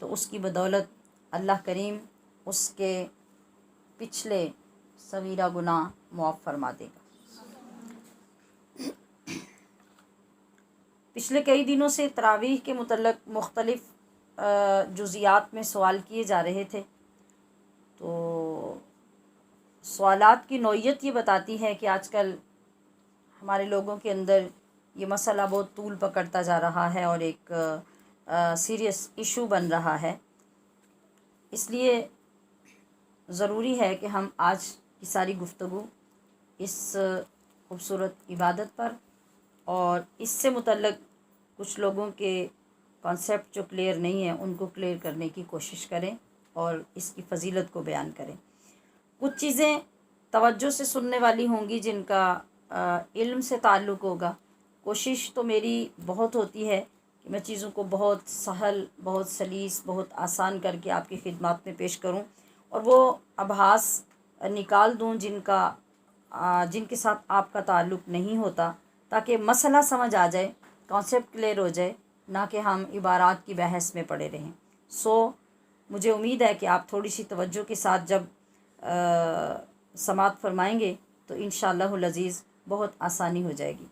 تو اس کی بدولت اللہ کریم اس کے پچھلے صغیرہ گناہ معاف فرما دے گا۔ پچھلے کئی دنوں سے تراویح کے متعلق مختلف جزیات میں سوال کیے جا رہے تھے، تو سوالات کی نوعیت یہ بتاتی ہے کہ آج کل ہمارے لوگوں کے اندر یہ مسئلہ بہت طول پکڑتا جا رہا ہے اور ایک سیریس ایشو بن رہا ہے۔ اس لیے ضروری ہے کہ ہم آج کی ساری گفتگو اس خوبصورت عبادت پر اور اس سے متعلق کچھ لوگوں کے کانسیپٹ جو کلیئر نہیں ہیں ان کو کلیئر کرنے کی کوشش کریں اور اس کی فضیلت کو بیان کریں۔ کچھ چیزیں توجہ سے سننے والی ہوں گی جن کا علم سے تعلق ہوگا۔ کوشش تو میری بہت ہوتی ہے کہ میں چیزوں کو بہت سہل، بہت سلیس، بہت آسان کر کے آپ کی خدمات میں پیش کروں اور وہ ابحاث نکال دوں جن کے ساتھ آپ کا تعلق نہیں ہوتا، تاکہ مسئلہ سمجھ آ جائے، کانسیپٹ کلیئر ہو جائے، نہ کہ ہم عبارات کی بحث میں پڑے رہیں۔ مجھے امید ہے کہ آپ تھوڑی سی توجہ کے ساتھ جب سماعت فرمائیں گے تو انشاءاللہ العزیز بہت آسانی ہو جائے گی۔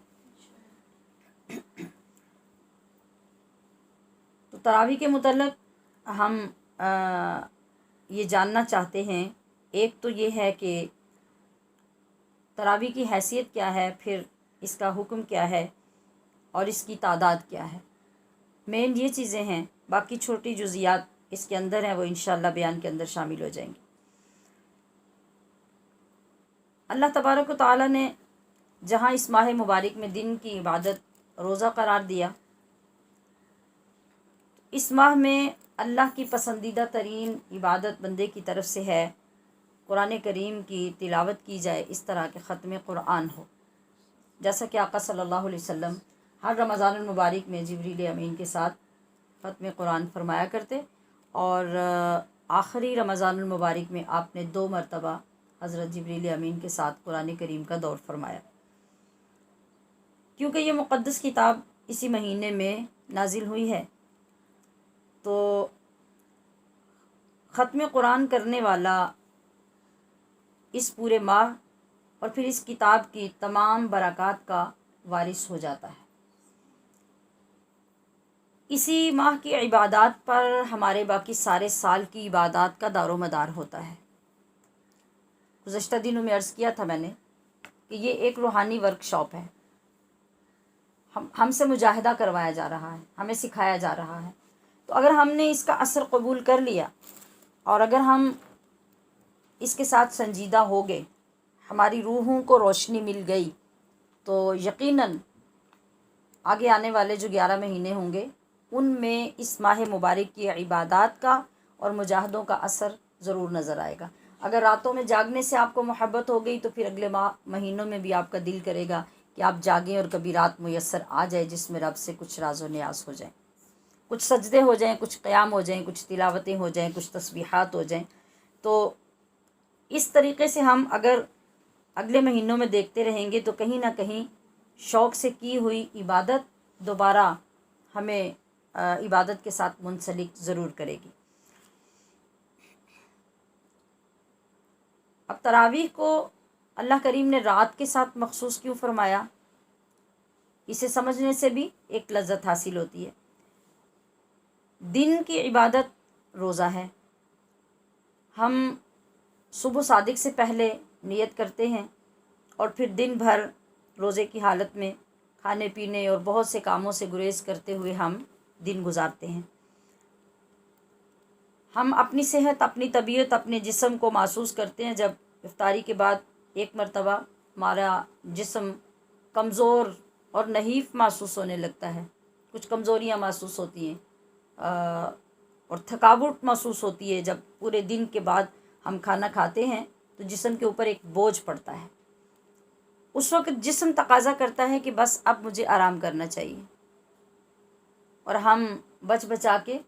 تو تراویح کے متعلق ہم یہ جاننا چاہتے ہیں، ایک تو یہ ہے کہ تراویح کی حیثیت کیا ہے، پھر اس کا حکم کیا ہے اور اس کی تعداد کیا ہے۔ مین یہ چیزیں ہیں، باقی چھوٹی جزیات اس کے اندر ہیں، وہ انشاءاللہ بیان کے اندر شامل ہو جائیں گی۔ اللہ تبارک و تعالیٰ نے جہاں اس ماہ مبارک میں دن کی عبادت روزہ قرار دیا، اس ماہ میں اللہ کی پسندیدہ ترین عبادت بندے کی طرف سے ہے قرآن کریم کی تلاوت کی جائے، اس طرح کے ختم قرآن ہو، جیسا کہ آقا صلی اللہ علیہ وسلم ہر رمضان المبارک میں جبریل امین کے ساتھ ختم قرآن فرمایا کرتے، اور آخری رمضان المبارک میں آپ نے 2 مرتبہ حضرت جبریل امین کے ساتھ قرآن کریم کا دور فرمایا۔ کیونکہ یہ مقدس کتاب اسی مہینے میں نازل ہوئی ہے، تو ختم قرآن کرنے والا اس پورے ماہ اور پھر اس کتاب کی تمام برکات کا وارث ہو جاتا ہے۔ اسی ماہ کی عبادات پر ہمارے باقی سارے سال کی عبادات کا دار و مدار ہوتا ہے۔ گزشتہ دنوں میں عرض کیا تھا میں نے کہ یہ ایک روحانی ورکشاپ ہے، ہم سے مجاہدہ کروایا جا رہا ہے، ہمیں سکھایا جا رہا ہے۔ تو اگر ہم نے اس کا اثر قبول کر لیا اور اگر ہم اس کے ساتھ سنجیدہ ہو گئے، ہماری روحوں کو روشنی مل گئی، تو یقیناً آگے آنے والے جو 11 مہینے ہوں گے ان میں اس ماہ مبارک کی عبادات کا اور مجاہدوں کا اثر ضرور نظر آئے گا۔ اگر راتوں میں جاگنے سے آپ کو محبت ہو گئی تو پھر اگلے مہینوں میں بھی آپ کا دل کرے گا کہ آپ جاگیں اور کبھی رات میسر آ جائے جس میں رب سے کچھ راز و نیاز ہو جائیں، کچھ سجدے ہو جائیں، کچھ قیام ہو جائیں، کچھ تلاوتیں ہو جائیں، کچھ تسبیحات ہو جائیں۔ تو اس طریقے سے ہم اگر اگلے مہینوں میں دیکھتے رہیں گے تو کہیں نہ کہیں شوق سے کی ہوئی عبادت دوبارہ ہمیں عبادت کے ساتھ منسلک ضرور کرے گی۔ اب تراویح کو اللہ کریم نے رات کے ساتھ مخصوص کیوں فرمایا، اسے سمجھنے سے بھی ایک لذت حاصل ہوتی ہے۔ دن کی عبادت روزہ ہے، ہم صبح صادق سے پہلے نیت کرتے ہیں اور پھر دن بھر روزے کی حالت میں کھانے پینے اور بہت سے کاموں سے گریز کرتے ہوئے ہم دن گزارتے ہیں۔ ہم اپنی صحت، اپنی طبیعت، اپنے جسم کو محسوس کرتے ہیں جب افطاری کے بعد ایک مرتبہ ہمارا جسم کمزور اور نحیف محسوس ہونے لگتا ہے، کچھ کمزوریاں محسوس ہوتی ہیں اور تھکاوٹ محسوس ہوتی ہے۔ جب پورے دن کے بعد ہم کھانا کھاتے ہیں تو جسم کے اوپر ایک بوجھ پڑتا ہے، اس وقت جسم تقاضا کرتا ہے کہ بس اب مجھے آرام کرنا چاہیے، اور ہم بچ بچا کے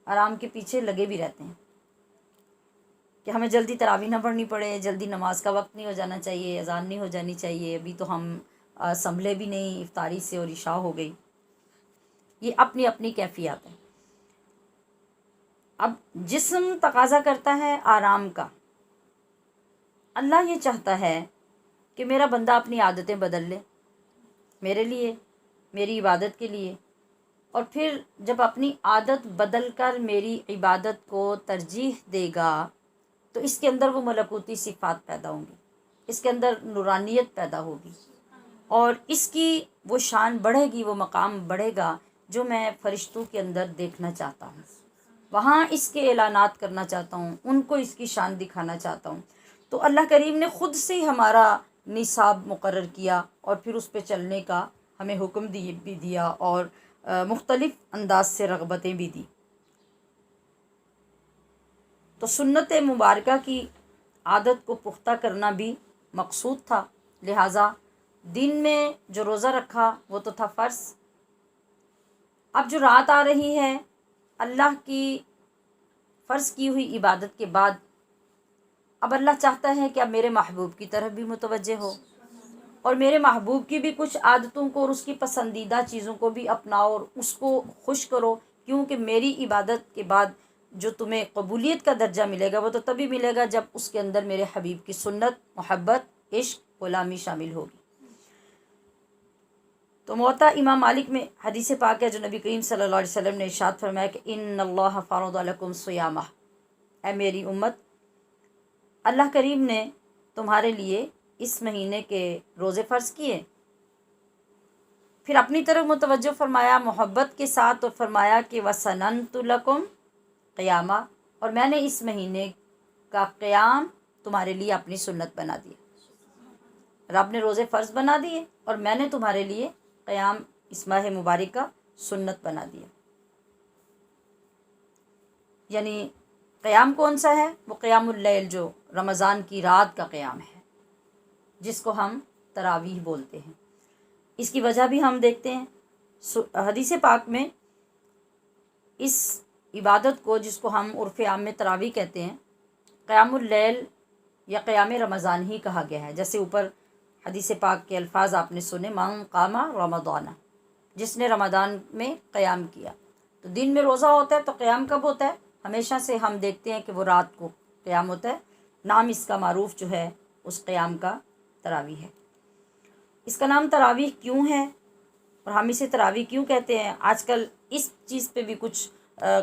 آرام کے پیچھے لگے بھی رہتے ہیں کہ ہمیں جلدی تراویح نہ پڑھنی پڑے، جلدی نماز کا وقت نہیں ہو جانا چاہیے، اذان نہیں ہو جانی چاہیے، ابھی تو ہم سنبھلے بھی نہیں، افطاری سے اور عشاء ہو گئی۔ یہ اپنی اپنی کیفیات ہے۔ اب جسم تقاضا کرتا ہے آرام کا، اللہ یہ چاہتا ہے کہ میرا بندہ اپنی عادتیں بدل لے میرے لیے، میری عبادت کے لیے، اور پھر جب اپنی عادت بدل کر میری عبادت کو ترجیح دے گا تو اس کے اندر وہ ملکوتی صفات پیدا ہوں گی، اس کے اندر نورانیت پیدا ہوگی، اور اس کی وہ شان بڑھے گی، وہ مقام بڑھے گا جو میں فرشتوں کے اندر دیکھنا چاہتا ہوں، وہاں اس کے اعلانات کرنا چاہتا ہوں، ان کو اس کی شان دکھانا چاہتا ہوں۔ تو اللہ کریم نے خود سے ہی ہمارا نصاب مقرر کیا اور پھر اس پہ چلنے کا ہمیں حکم بھی دیا، اور مختلف انداز سے رغبتیں بھی دی۔ تو سنت مبارکہ کی عادت کو پختہ کرنا بھی مقصود تھا، لہٰذا دن میں جو روزہ رکھا وہ تو تھا فرض۔ اب جو رات آ رہی ہے اللہ کی فرض کی ہوئی عبادت کے بعد، اب اللہ چاہتا ہے کہ اب میرے محبوب کی طرف بھی متوجہ ہو، اور میرے محبوب کی بھی کچھ عادتوں کو اور اس کی پسندیدہ چیزوں کو بھی اپناؤ اور اس کو خوش کرو، کیونکہ میری عبادت کے بعد جو تمہیں قبولیت کا درجہ ملے گا وہ تو تبھی ملے گا جب اس کے اندر میرے حبیب کی سنت، محبت، عشق، غلامی شامل ہوگی۔ تو موطا امام مالک میں حدیث پاک ہے جو نبی کریم صلی اللہ علیہ وسلم نے ارشاد فرمایا کہ ان اللہ فرض لکم صیامہ، اے میری امت، اللہ کریم نے تمہارے لیے اس مہینے کے روزے فرض کیے، پھر اپنی طرف متوجہ فرمایا محبت کے ساتھ، اور فرمایا کہ وَسَنَنْتُ لَكُمْ قیامہ، اور میں نے اس مہینے کا قیام تمہارے لیے اپنی سنت بنا دیا۔ رب نے روزے فرض بنا دیے اور میں نے تمہارے لیے قیام اس ماہ مبارک کا سنت بنا دیا۔ یعنی قیام کون سا ہے؟ وہ قیام اللیل جو رمضان کی رات کا قیام ہے، جس کو ہم تراویح بولتے ہیں۔ اس کی وجہ بھی ہم دیکھتے ہیں حدیث پاک میں، اس عبادت کو جس کو ہم عرف عام میں تراویح کہتے ہیں، قیام اللیل یا قیام رمضان ہی کہا گیا ہے۔ جیسے اوپر حدیث پاک کے الفاظ آپ نے سنے، من قام رمضان، جس نے رمضان میں قیام کیا۔ تو دن میں روزہ ہوتا ہے تو قیام کب ہوتا ہے؟ ہمیشہ سے ہم دیکھتے ہیں کہ وہ رات کو قیام ہوتا ہے۔ نام اس کا معروف جو ہے اس قیام کا تراویح ہے۔ اس کا نام تراویح کیوں ہے اور ہم اسے تراویح کیوں کہتے ہیں؟ آج کل اس چیز پہ بھی کچھ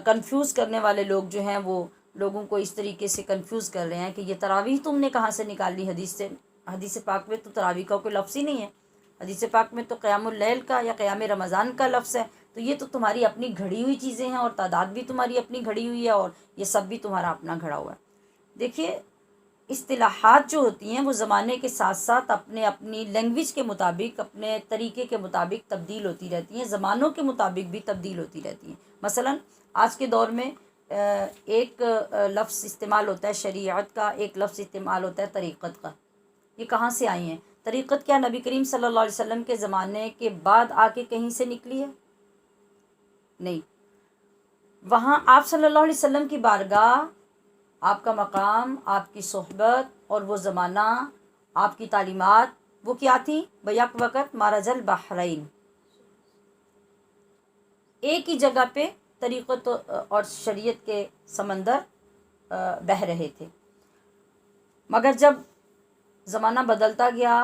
کنفیوز کرنے والے لوگ جو ہیں وہ لوگوں کو اس طریقے سے کنفیوز کر رہے ہیں کہ یہ تراویح تم نے کہاں سے نکال لی حدیث سے؟ حدیث پاک میں تو تراویح کا کوئی لفظ ہی نہیں ہے، حدیث پاک میں تو قیام اللیل کا یا قیام رمضان کا لفظ ہے، تو یہ تو تمہاری اپنی گھڑی ہوئی چیزیں ہیں، اور تعداد بھی تمہاری اپنی گھڑی ہوئی ہے، اور یہ سب بھی تمہارا اپنا گھڑا ہوا ہے۔ دیکھیے اصطلاحات جو ہوتی ہیں وہ زمانے کے ساتھ ساتھ اپنی لینگویج کے مطابق، اپنے طریقے کے مطابق تبدیل ہوتی رہتی ہیں، زمانوں کے مطابق بھی تبدیل ہوتی رہتی ہیں۔ مثلا آج کے دور میں ایک لفظ استعمال ہوتا ہے شریعت کا، ایک لفظ استعمال ہوتا ہے طریقت کا۔ یہ کہاں سے آئی ہیں؟ طریقت کیا نبی کریم صلی اللہ علیہ وسلم کے زمانے کے بعد آ کے کہیں سے نکلی ہے؟ نہیں، وہاں آپ صلی اللہ علیہ وسلم کی بارگاہ، آپ کا مقام، آپ کی صحبت اور وہ زمانہ، آپ کی تعلیمات وہ کیا تھیں؟ بیک وقت مرج البحرین، ایک ہی جگہ پہ طریقت اور شریعت کے سمندر بہہ رہے تھے۔ مگر جب زمانہ بدلتا گیا،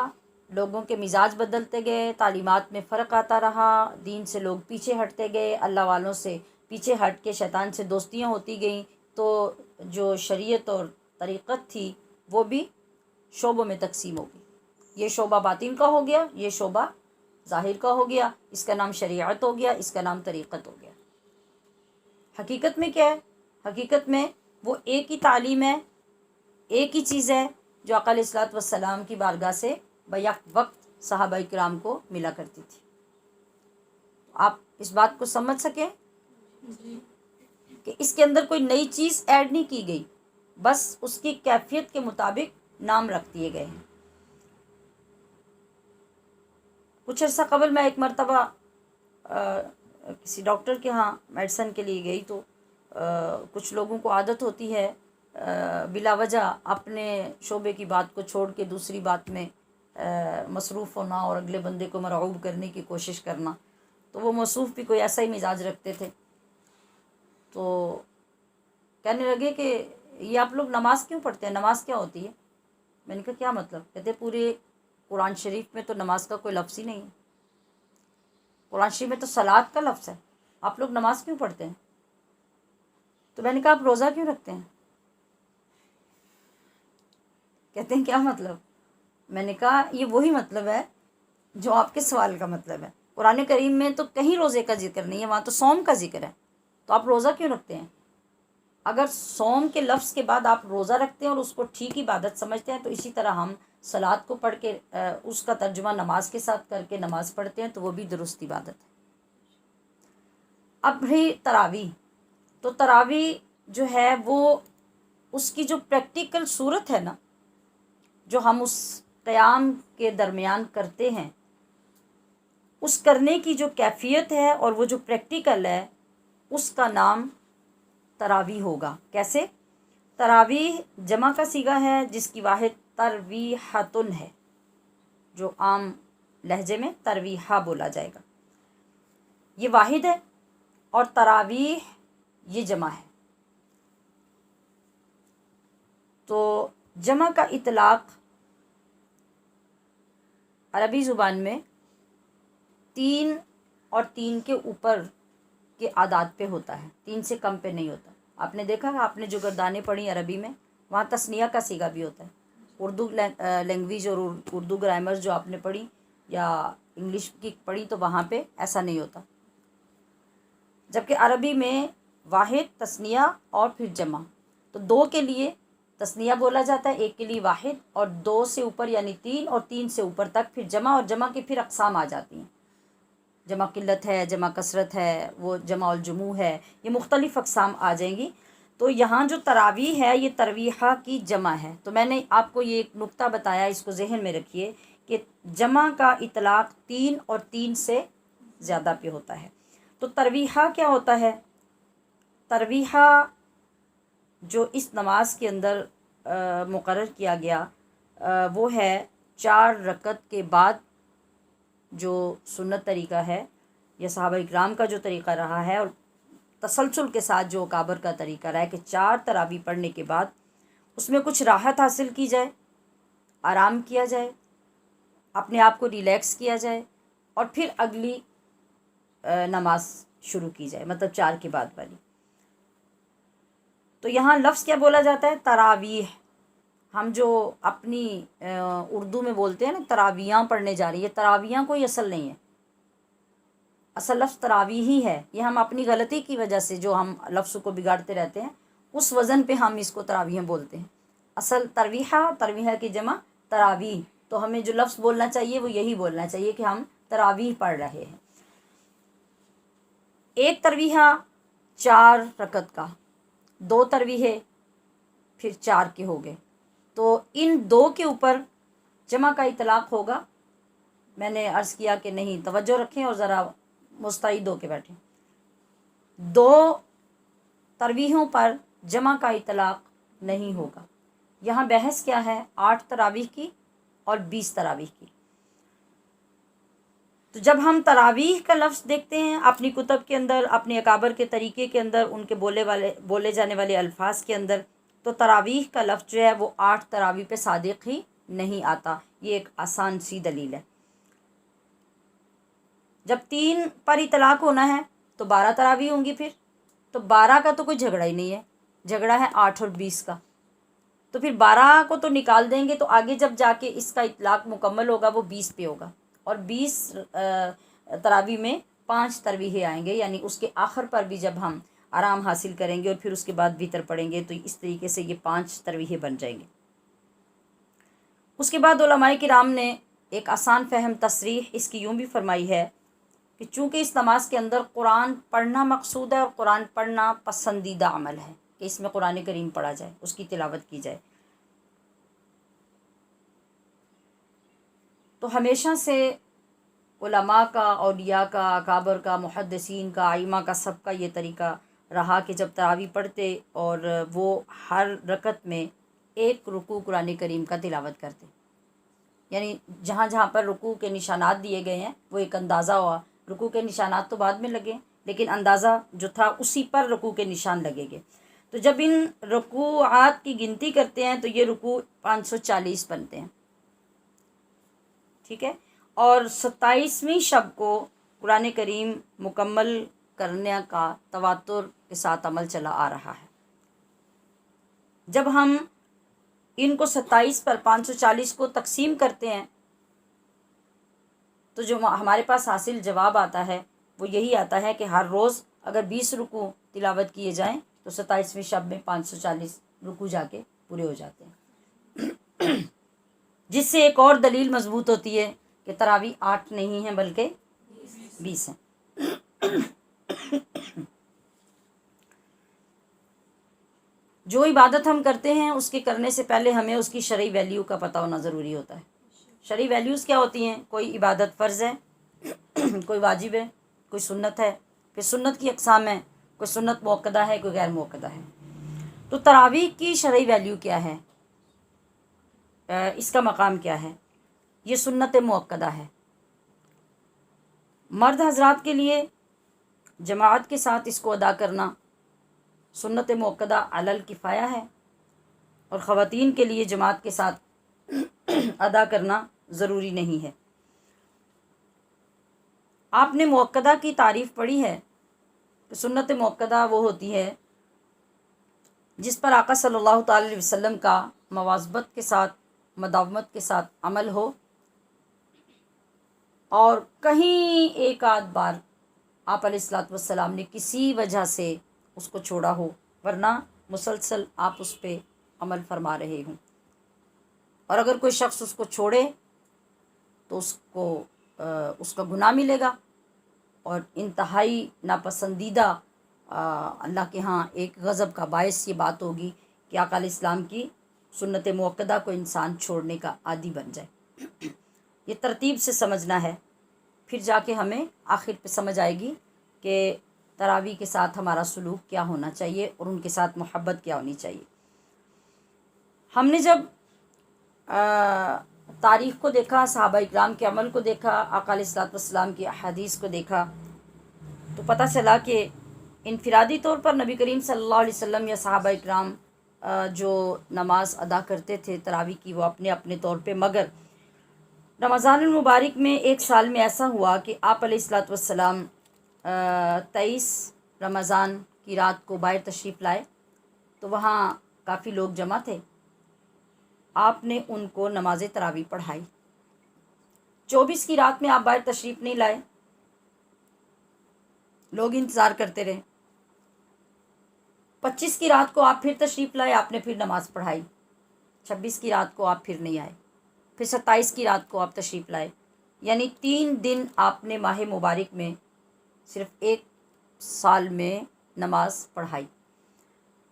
لوگوں کے مزاج بدلتے گئے، تعلیمات میں فرق آتا رہا، دین سے لوگ پیچھے ہٹتے گئے، اللہ والوں سے پیچھے ہٹ کے شیطان سے دوستیاں ہوتی گئیں، تو جو شریعت اور طریقت تھی وہ بھی شعبوں میں تقسیم ہو گئی۔ یہ شعبہ باطن کا ہو گیا، یہ شعبہ ظاہر کا ہو گیا، اس کا نام شریعت ہو گیا، اس کا نام طریقت ہو گیا۔ حقیقت میں کیا ہے؟ حقیقت میں وہ ایک ہی تعلیم ہے، ایک ہی چیز ہے جو آقا علیہ الصلوۃ والسلام کی بارگاہ سے بیک وقت صحابہ کرام کو ملا کرتی تھی۔ آپ اس بات کو سمجھ سکیں کہ اس کے اندر کوئی نئی چیز ایڈ نہیں کی گئی، بس اس کی کیفیت کے مطابق نام رکھ دیے گئے ہیں۔ کچھ عرصہ قبل میں ایک مرتبہ کسی ڈاکٹر کے ہاں میڈیسن کے لیے گئی، تو کچھ لوگوں کو عادت ہوتی ہے بلا وجہ اپنے شعبے کی بات کو چھوڑ کے دوسری بات میں مصروف ہونا اور اگلے بندے کو مرعوب کرنے کی کوشش کرنا۔ تو وہ موصوف بھی کوئی ایسا ہی مزاج رکھتے تھے۔ تو کہنے لگے کہ یہ آپ لوگ نماز کیوں پڑھتے ہیں، نماز کیا ہوتی ہے؟ میں نے کہا کیا مطلب؟ کہتے پورے قرآن شریف میں تو نماز کا کوئی لفظ ہی نہیں ہے، قرآن شریف میں تو صلاۃ کا لفظ ہے، آپ لوگ نماز کیوں پڑھتے ہیں؟ تو میں نے کہا آپ روزہ کیوں رکھتے ہیں؟ کہتے ہیں کیا مطلب؟ میں نے کہا یہ وہی مطلب ہے جو آپ کے سوال کا مطلب ہے، قرآن کریم میں تو کہیں روزے کا ذکر نہیں ہے، وہاں تو صوم کا ذکر ہے، تو آپ روزہ کیوں رکھتے ہیں؟ اگر صوم کے لفظ کے بعد آپ روزہ رکھتے ہیں اور اس کو ٹھیک عبادت سمجھتے ہیں، تو اسی طرح ہم صلاۃ کو پڑھ کے اس کا ترجمہ نماز کے ساتھ کر کے نماز پڑھتے ہیں، تو وہ بھی درست عبادت ہے۔ اب رہی تراویح، تو تراویح جو ہے وہ اس کی جو پریکٹیکل صورت ہے نا، جو ہم اس قیام کے درمیان کرتے ہیں، اس کرنے کی جو کیفیت ہے اور وہ جو پریکٹیکل ہے، اس کا نام تراویح ہوگا۔ کیسے؟ تراویح جمع کا صیغہ ہے جس کی واحد ترویحتن ہے، جو عام لہجے میں ترویحہ بولا جائے گا، یہ واحد ہے، اور تراویح یہ جمع ہے۔ تو جمع کا اطلاق عربی زبان میں 3 اور 3 کے اوپر کے اعداد پہ ہوتا ہے، 3 سے کم پہ نہیں ہوتا۔ آپ نے دیکھا، آپ نے جو گردانیں پڑھی عربی میں، وہاں تثنیہ کا صیغہ بھی ہوتا ہے۔ اردو لینگویج اور اردو گرامر جو آپ نے پڑھی یا انگلش کی پڑھی، تو وہاں پہ ایسا نہیں ہوتا، جبکہ عربی میں واحد، تثنیہ اور پھر جمع، تو 2 کے لیے تثنیہ بولا جاتا ہے، 1 کے لیے واحد، اور 2 سے اوپر یعنی 3 اور 3 سے اوپر تک پھر جمع، اور جمع کی پھر اقسام آ جاتی ہیں، جمع قلت ہے، جمع کثرت ہے، وہ جمع الجموع ہے، یہ مختلف اقسام آ جائیں گی۔ تو یہاں جو تراویح ہے یہ ترویحہ کی جمع ہے۔ تو میں نے آپ کو یہ ایک نقطہ بتایا، اس کو ذہن میں رکھیے کہ جمع کا اطلاق 3 اور 3 سے زیادہ پہ ہوتا ہے۔ تو ترویحہ کیا ہوتا ہے؟ ترویحہ جو اس نماز کے اندر مقرر کیا گیا وہ ہے 4 رکعت کے بعد جو سنت طریقہ ہے یا صحابہ اکرام کا جو طریقہ رہا ہے، اور تسلسل کے ساتھ جو اکابر کا طریقہ رہا ہے، کہ 4 تراویح پڑھنے کے بعد اس میں کچھ راحت حاصل کی جائے، آرام کیا جائے، اپنے آپ کو ریلیکس کیا جائے، اور پھر اگلی نماز شروع کی جائے، مطلب 4 کے بعد والی۔ تو یہاں لفظ کیا بولا جاتا ہے؟ تراویح۔ ہم جو اپنی اردو میں بولتے ہیں نا تراویحاں پڑھنے جا رہی ہے، تراویحاں کوئی اصل نہیں ہے، اصل لفظ تراویح ہی ہے، یہ ہم اپنی غلطی کی وجہ سے جو ہم لفظ کو بگاڑتے رہتے ہیں، اس وزن پہ ہم اس کو تراویح بولتے ہیں۔ اصل ترویحہ کی جمع تراویح، تو ہمیں جو لفظ بولنا چاہیے وہ یہی بولنا چاہیے کہ ہم تراویح پڑھ رہے ہیں۔ ایک ترویحہ 4 رکعت کا، 2 ترویحیں پھر 4 کے ہو گئے، تو ان 2 کے اوپر جمع کا اطلاق ہوگا۔ میں نے عرض کیا کہ نہیں، توجہ رکھیں اور ذرا مستعد ہو کے بیٹھیں۔ 2 ترویحوں پر جمع کا اطلاق نہیں ہوگا۔ یہاں بحث کیا ہے؟ 8 تراویح کی اور 20 تراویح کی۔ تو جب ہم تراویح کا لفظ دیکھتے ہیں اپنی کتب کے اندر، اپنے اکابر کے طریقے کے اندر، ان کے بولے جانے والے الفاظ کے اندر، تو تراویح کا لفظ جو ہے وہ 8 تراویح پہ صادق ہی نہیں آتا۔ یہ ایک آسان سی دلیل ہے۔ جب 3 پر اطلاق ہونا ہے تو 12 تراویح ہوں گی، پھر تو 12 کا تو کوئی جھگڑا ہی نہیں ہے، جھگڑا ہے 8 اور 20 کا، تو پھر 12 کو تو نکال دیں گے، تو آگے جب جا کے اس کا اطلاق مکمل ہوگا وہ 20 پہ ہوگا، اور 20 تراویح میں 5 ترویحیں آئیں گے، یعنی اس کے آخر پر بھی جب ہم آرام حاصل کریں گے اور پھر اس کے بعد وتر پڑھیں گے، تو اس طریقے سے یہ 5 ترویحیں بن جائیں گے۔ اس کے بعد علماء کرام نے ایک آسان فہم تصریح اس کی یوں بھی فرمائی ہے کہ چونکہ اس نماز کے اندر قرآن پڑھنا مقصود ہے اور قرآن پڑھنا پسندیدہ عمل ہے، کہ اس میں قرآن کریم پڑھا جائے، اس کی تلاوت کی جائے، تو ہمیشہ سے علماء کا، اولیاء کا، اکابر کا، محدثین کا، ائمہ کا، سب کا یہ طریقہ رہا کہ جب تراویح پڑھتے اور وہ ہر رکعت میں 1 رکوع قرآن کریم کا تلاوت کرتے، یعنی جہاں جہاں پر رکوع کے نشانات دیے گئے ہیں وہ ایک اندازہ ہوا، رکوع کے نشانات تو بعد میں لگے لیکن اندازہ جو تھا اسی پر رکوع کے نشان لگے گے، تو جب ان رکوعات کی گنتی کرتے ہیں تو یہ رکوع 540 بنتے ہیں، ٹھیک ہے۔ اور 27ویں شب کو قرآن کریم مکمل کرنے کا تواتر کے ساتھ عمل چلا آ رہا ہے۔ جب ہم ان کو 27 پر 540 کو تقسیم کرتے ہیں تو جو ہمارے پاس حاصل جواب آتا ہے وہ یہی آتا ہے کہ ہر روز اگر 20 رکوع تلاوت کیے جائیں تو 27ویں شب میں 540 رکوع جا کے پورے ہو جاتے ہیں، جس سے ایک اور دلیل مضبوط ہوتی ہے کہ تراویح 8 نہیں ہیں بلکہ 20 ہیں۔ جو عبادت ہم کرتے ہیں اس کے کرنے سے پہلے ہمیں اس کی شرعی ویلیو کا پتہ ہونا ضروری ہوتا ہے۔ شرعی ویلیوز کیا ہوتی ہیں؟ کوئی عبادت فرض ہے، کوئی واجب ہے، کوئی سنت ہے، پھر سنت کی اقسام ہیں، کوئی سنت مؤکدہ ہے، کوئی غیر مؤکدہ ہے۔ تو تراویح کی شرعی ویلیو کیا ہے؟ اس کا مقام کیا ہے؟ یہ سنت مؤکدہ ہے۔ مرد حضرات کے لیے جماعت کے ساتھ اس کو ادا کرنا سنت مؤکدہ علی الکفایہ ہے، اور خواتین کے لیے جماعت کے ساتھ ادا کرنا ضروری نہیں ہے۔ آپ نے مؤکدہ کی تعریف پڑھی ہے کہ سنت مؤکدہ وہ ہوتی ہے جس پر آقا صلی اللہ تعالی علیہ وسلم کا مواظبت کے ساتھ، مداومت کے ساتھ عمل ہو، اور کہیں ایک آدھ بار آپ علیہ الصلوۃ والسلام نے کسی وجہ سے اس کو چھوڑا ہو، ورنہ مسلسل آپ اس پہ عمل فرما رہے ہوں۔ اور اگر کوئی شخص اس کو چھوڑے تو اس کا گناہ ملے گا، اور انتہائی ناپسندیدہ اللہ کے ہاں ایک غضب کا باعث یہ بات ہوگی کہ آقا علیہ السلام کی سنت مؤکدہ کو انسان چھوڑنے کا عادی بن جائے۔ یہ ترتیب سے سمجھنا ہے، پھر جا کے ہمیں آخر پہ سمجھ آئے گی کہ تراویح کے ساتھ ہمارا سلوک کیا ہونا چاہیے اور ان کے ساتھ محبت کیا ہونی چاہیے۔ ہم نے جب تاریخ کو دیکھا، صحابہ اکرام کے عمل کو دیکھا، آقا علیہ الصلوۃ والسلام کی احادیث کو دیکھا، تو پتہ چلا کہ انفرادی طور پر نبی کریم صلی اللہ علیہ وسلم یا صحابہ اکرام جو نماز ادا کرتے تھے تراویح کی، وہ اپنے اپنے طور پہ، مگر رمضان المبارک میں ایک سال میں ایسا ہوا کہ آپ علیہ الصلوۃ والسلام 23 رمضان کی رات کو باہر تشریف لائے، تو وہاں کافی لوگ جمع تھے، آپ نے ان کو نماز تراویح پڑھائی۔ 24 کی رات میں آپ باہر تشریف نہیں لائے، لوگ انتظار کرتے رہے۔ 25 کی رات کو آپ پھر تشریف لائے، آپ نے پھر نماز پڑھائی۔ 26 کی رات کو آپ پھر نہیں آئے، پھر 27 کی رات کو آپ تشریف لائے، یعنی 3 دن آپ نے ماہ مبارک میں صرف ایک سال میں نماز پڑھائی۔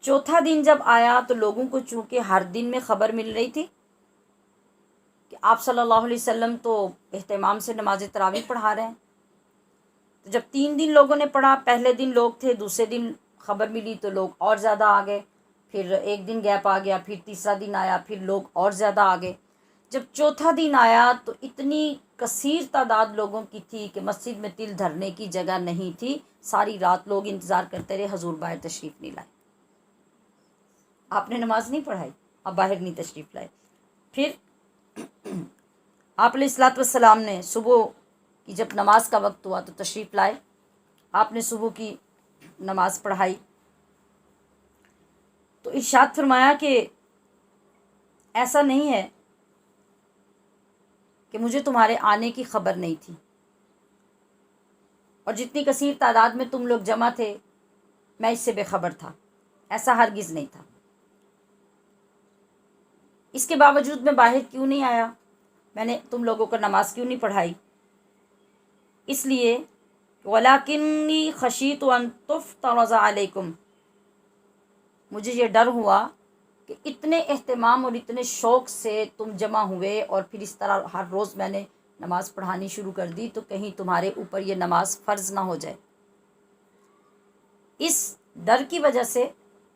چوتھا دن جب آیا تو لوگوں کو چونکہ ہر دن میں خبر مل رہی تھی کہ آپ صلی اللہ علیہ وسلم تو اہتمام سے نماز تراویح پڑھا رہے ہیں، تو جب 3 دن لوگوں نے پڑھا، پہلے دن لوگ تھے، دوسرے دن خبر ملی تو لوگ اور زیادہ آ گئے، پھر ایک دن گیپ آ گیا، پھر تیسرا دن آیا، پھر لوگ اور زیادہ آ گئے۔ جب چوتھا دن آیا تو اتنی کثیر تعداد لوگوں کی تھی کہ مسجد میں تل دھرنے کی جگہ نہیں تھی، ساری رات لوگ انتظار کرتے رہے، حضور باہر تشریف نہیں لائے۔ آپ نے نماز نہیں پڑھائی، آپ باہر نہیں تشریف لائے۔ پھر آپ علیہ الصلوۃ والسلام نے صبح کی جب نماز کا وقت ہوا تو تشریف لائے، آپ نے صبح کی نماز پڑھائی، تو ارشاد فرمایا کہ ایسا نہیں ہے کہ مجھے تمہارے آنے کی خبر نہیں تھی، اور جتنی کثیر تعداد میں تم لوگ جمع تھے میں اس سے بے خبر تھا، ایسا ہرگز نہیں تھا۔ اس کے باوجود میں باہر کیوں نہیں آیا، میں نے تم لوگوں کو نماز کیوں نہیں پڑھائی؟ اس لیے وَلَكِنِّي خَشِيتُ أَن تُفْتَرَضَ عَلَيْكُمْ، مجھے یہ ڈر ہوا کہ اتنے اہتمام اور اتنے شوق سے تم جمع ہوئے اور پھر اس طرح ہر روز میں نے نماز پڑھانی شروع کر دی تو کہیں تمہارے اوپر یہ نماز فرض نہ ہو جائے۔ اس ڈر کی وجہ سے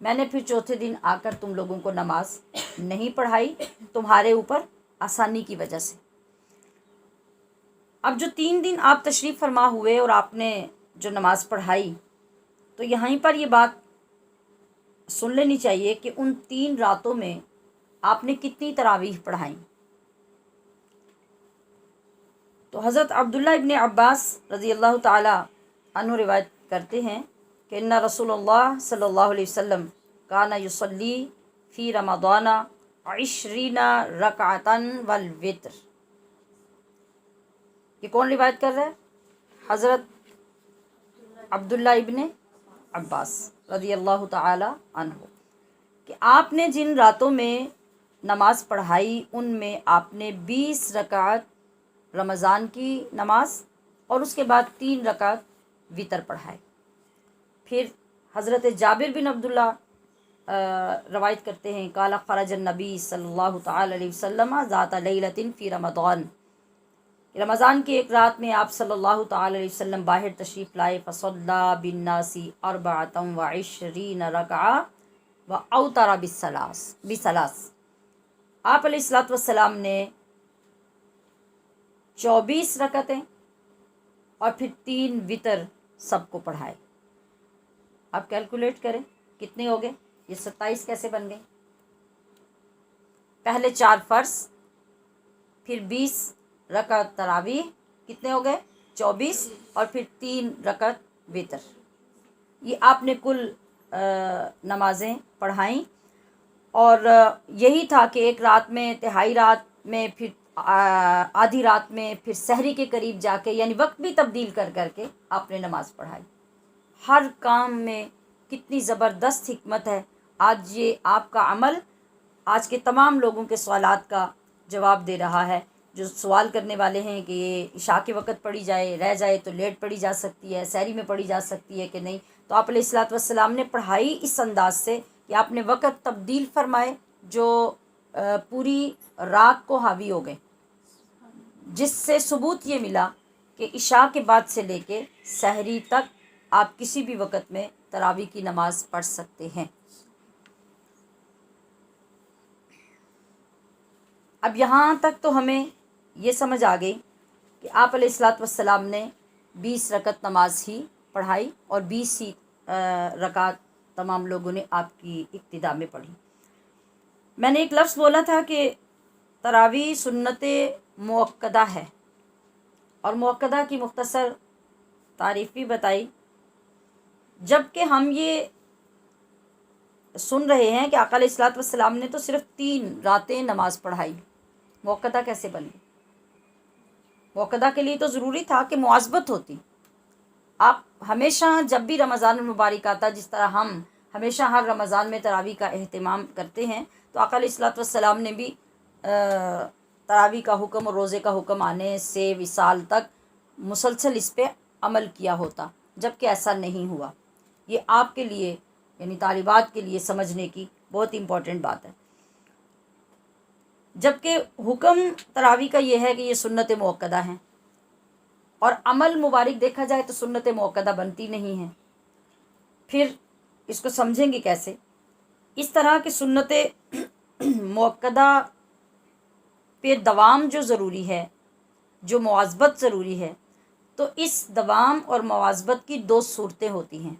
میں نے پھر چوتھے دن آ کر تم لوگوں کو نماز نہیں پڑھائی، تمہارے اوپر آسانی کی وجہ سے۔ اب جو 3 دن آپ تشریف فرما ہوئے اور آپ نے جو نماز پڑھائی، تو یہیں پر یہ بات سن لینی چاہیے کہ ان 3 راتوں میں آپ نے کتنی تراویح پڑھائیں۔ تو حضرت عبداللہ ابن عباس رضی اللہ تعالی عنہ روایت کرتے ہیں کہ ان رسول اللہ صلی اللہ علیہ وسلم کان یصلی فی رمضان 20 رکعتاً والوتر۔ یہ کون روایت کر رہا ہے؟ حضرت عبداللہ ابن عباس رضی اللہ تعالی عنہ، کہ آپ نے جن راتوں میں نماز پڑھائی ان میں آپ نے 20 رکعت رمضان کی نماز اور اس کے بعد 3 رکعت وتر پڑھائے۔ پھر حضرت جابر بن عبداللہ روایت کرتے ہیں قال خرج النبی صلی اللہ تعالی علیہ وسلم ذات لیلۃ فی رمضان، رمضان کی ایک رات میں آپ صلی اللہ تعالی علیہ وسلم باہر تشریف لائے، فصلی بالناس 24 رکعہ واوتر بثلاث، آپ علیہ الصلوۃ والسلام نے 24 رکعتیں اور پھر 3 وتر سب کو پڑھائے۔ آپ کیلکولیٹ کریں کتنے ہو گئے، یہ 27 کیسے بن گئے؟ پہلے 4 فرض، پھر 20 رکعت تراویح، کتنے ہو گئے؟ 24، اور پھر 3 رکعت وتر۔ یہ آپ نے کل نمازیں پڑھائیں، اور یہی تھا کہ ایک رات میں، تہائی رات میں، پھر آدھی رات میں، پھر سحری کے قریب جا کے، یعنی وقت بھی تبدیل کر کے آپ نے نماز پڑھائی۔ ہر کام میں کتنی زبردست حکمت ہے۔ آج یہ آپ کا عمل آج کے تمام لوگوں کے سوالات کا جواب دے رہا ہے۔ جو سوال کرنے والے ہیں کہ یہ عشاء کے وقت پڑھی جائے، رہ جائے تو لیٹ پڑھی جا سکتی ہے، سحری میں پڑھی جا سکتی ہے کہ نہیں، تو آپ علیہ الصلوۃ والسلام نے پڑھائی اس انداز سے کہ آپ نے وقت تبدیل فرمائے جو پوری رات کو حاوی ہو گئے، جس سے ثبوت یہ ملا کہ عشاء کے بعد سے لے کے سحری تک آپ کسی بھی وقت میں تراویح کی نماز پڑھ سکتے ہیں۔ اب یہاں تک تو ہمیں یہ سمجھ آ گئی کہ آپ علیہ الصلوۃ والسلام نے 20 رکعت نماز ہی پڑھائی اور 20 ہی رکعت تمام لوگوں نے آپ کی اقتداء میں پڑھی۔ میں نے ایک لفظ بولا تھا کہ تراویح سنت مؤکدہ ہے، اور مؤکدہ کی مختصر تعریف بھی بتائی۔ جب کہ ہم یہ سن رہے ہیں کہ آقا علیہ الصلوۃ والسلام نے تو صرف 3 راتیں نماز پڑھائی، مؤکدہ کیسے بن گئی؟ مؤکدہ کے لیے تو ضروری تھا کہ مواظبت ہوتی۔ آپ ہمیشہ جب بھی رمضان المبارک آتا، جس طرح ہم ہمیشہ ہر رمضان میں تراویح کا اہتمام کرتے ہیں، تو آقا علیہ الصلوۃ والسلام نے بھی تراویح کا حکم اور روزے کا حکم آنے سے وصال تک مسلسل اس پہ عمل کیا ہوتا، جب کہ ایسا نہیں ہوا۔ یہ آپ کے لیے یعنی طالبات کے لیے سمجھنے کی بہت امپورٹنٹ بات ہے۔ جبکہ حکم تراویح کا یہ ہے کہ یہ سنت مؤکدہ ہیں، اور عمل مبارک دیکھا جائے تو سنت مؤکدہ بنتی نہیں ہے۔ پھر اس کو سمجھیں گے کیسے؟ اس طرح کہ سنت مؤکدہ پہ دوام جو ضروری ہے، جو مواظبت ضروری ہے، تو اس دوام اور مواظبت کی 2 صورتیں ہوتی ہیں۔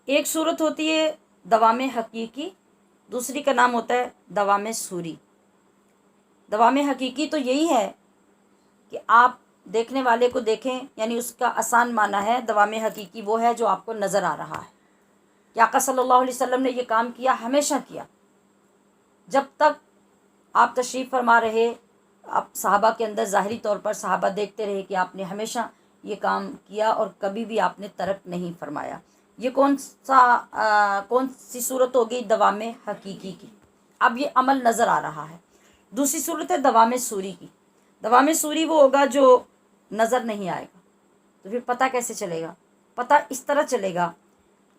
ایک صورت ہوتی ہے دوام حقیقی، دوسری کا نام ہوتا ہے دوام سوری۔ دوام حقیقی تو یہی ہے کہ آپ دیکھنے والے کو دیکھیں، یعنی اس کا آسان معنی ہے دوام حقیقی وہ ہے جو آپ کو نظر آ رہا ہے کہ آقا صلی اللہ علیہ وسلم نے یہ کام کیا، ہمیشہ کیا۔ جب تک آپ تشریف فرما رہے، آپ صحابہ کے اندر ظاہری طور پر صحابہ دیکھتے رہے کہ آپ نے ہمیشہ یہ کام کیا اور کبھی بھی آپ نے ترک نہیں فرمایا۔ یہ کون سی صورت ہوگی؟ دوام حقیقی کی۔ اب یہ عمل نظر آ رہا ہے۔ دوسری صورت ہے دوام سوری کی۔ دوام سوری وہ ہوگا جو نظر نہیں آئے گا، تو پھر پتہ کیسے چلے گا؟ پتہ اس طرح چلے گا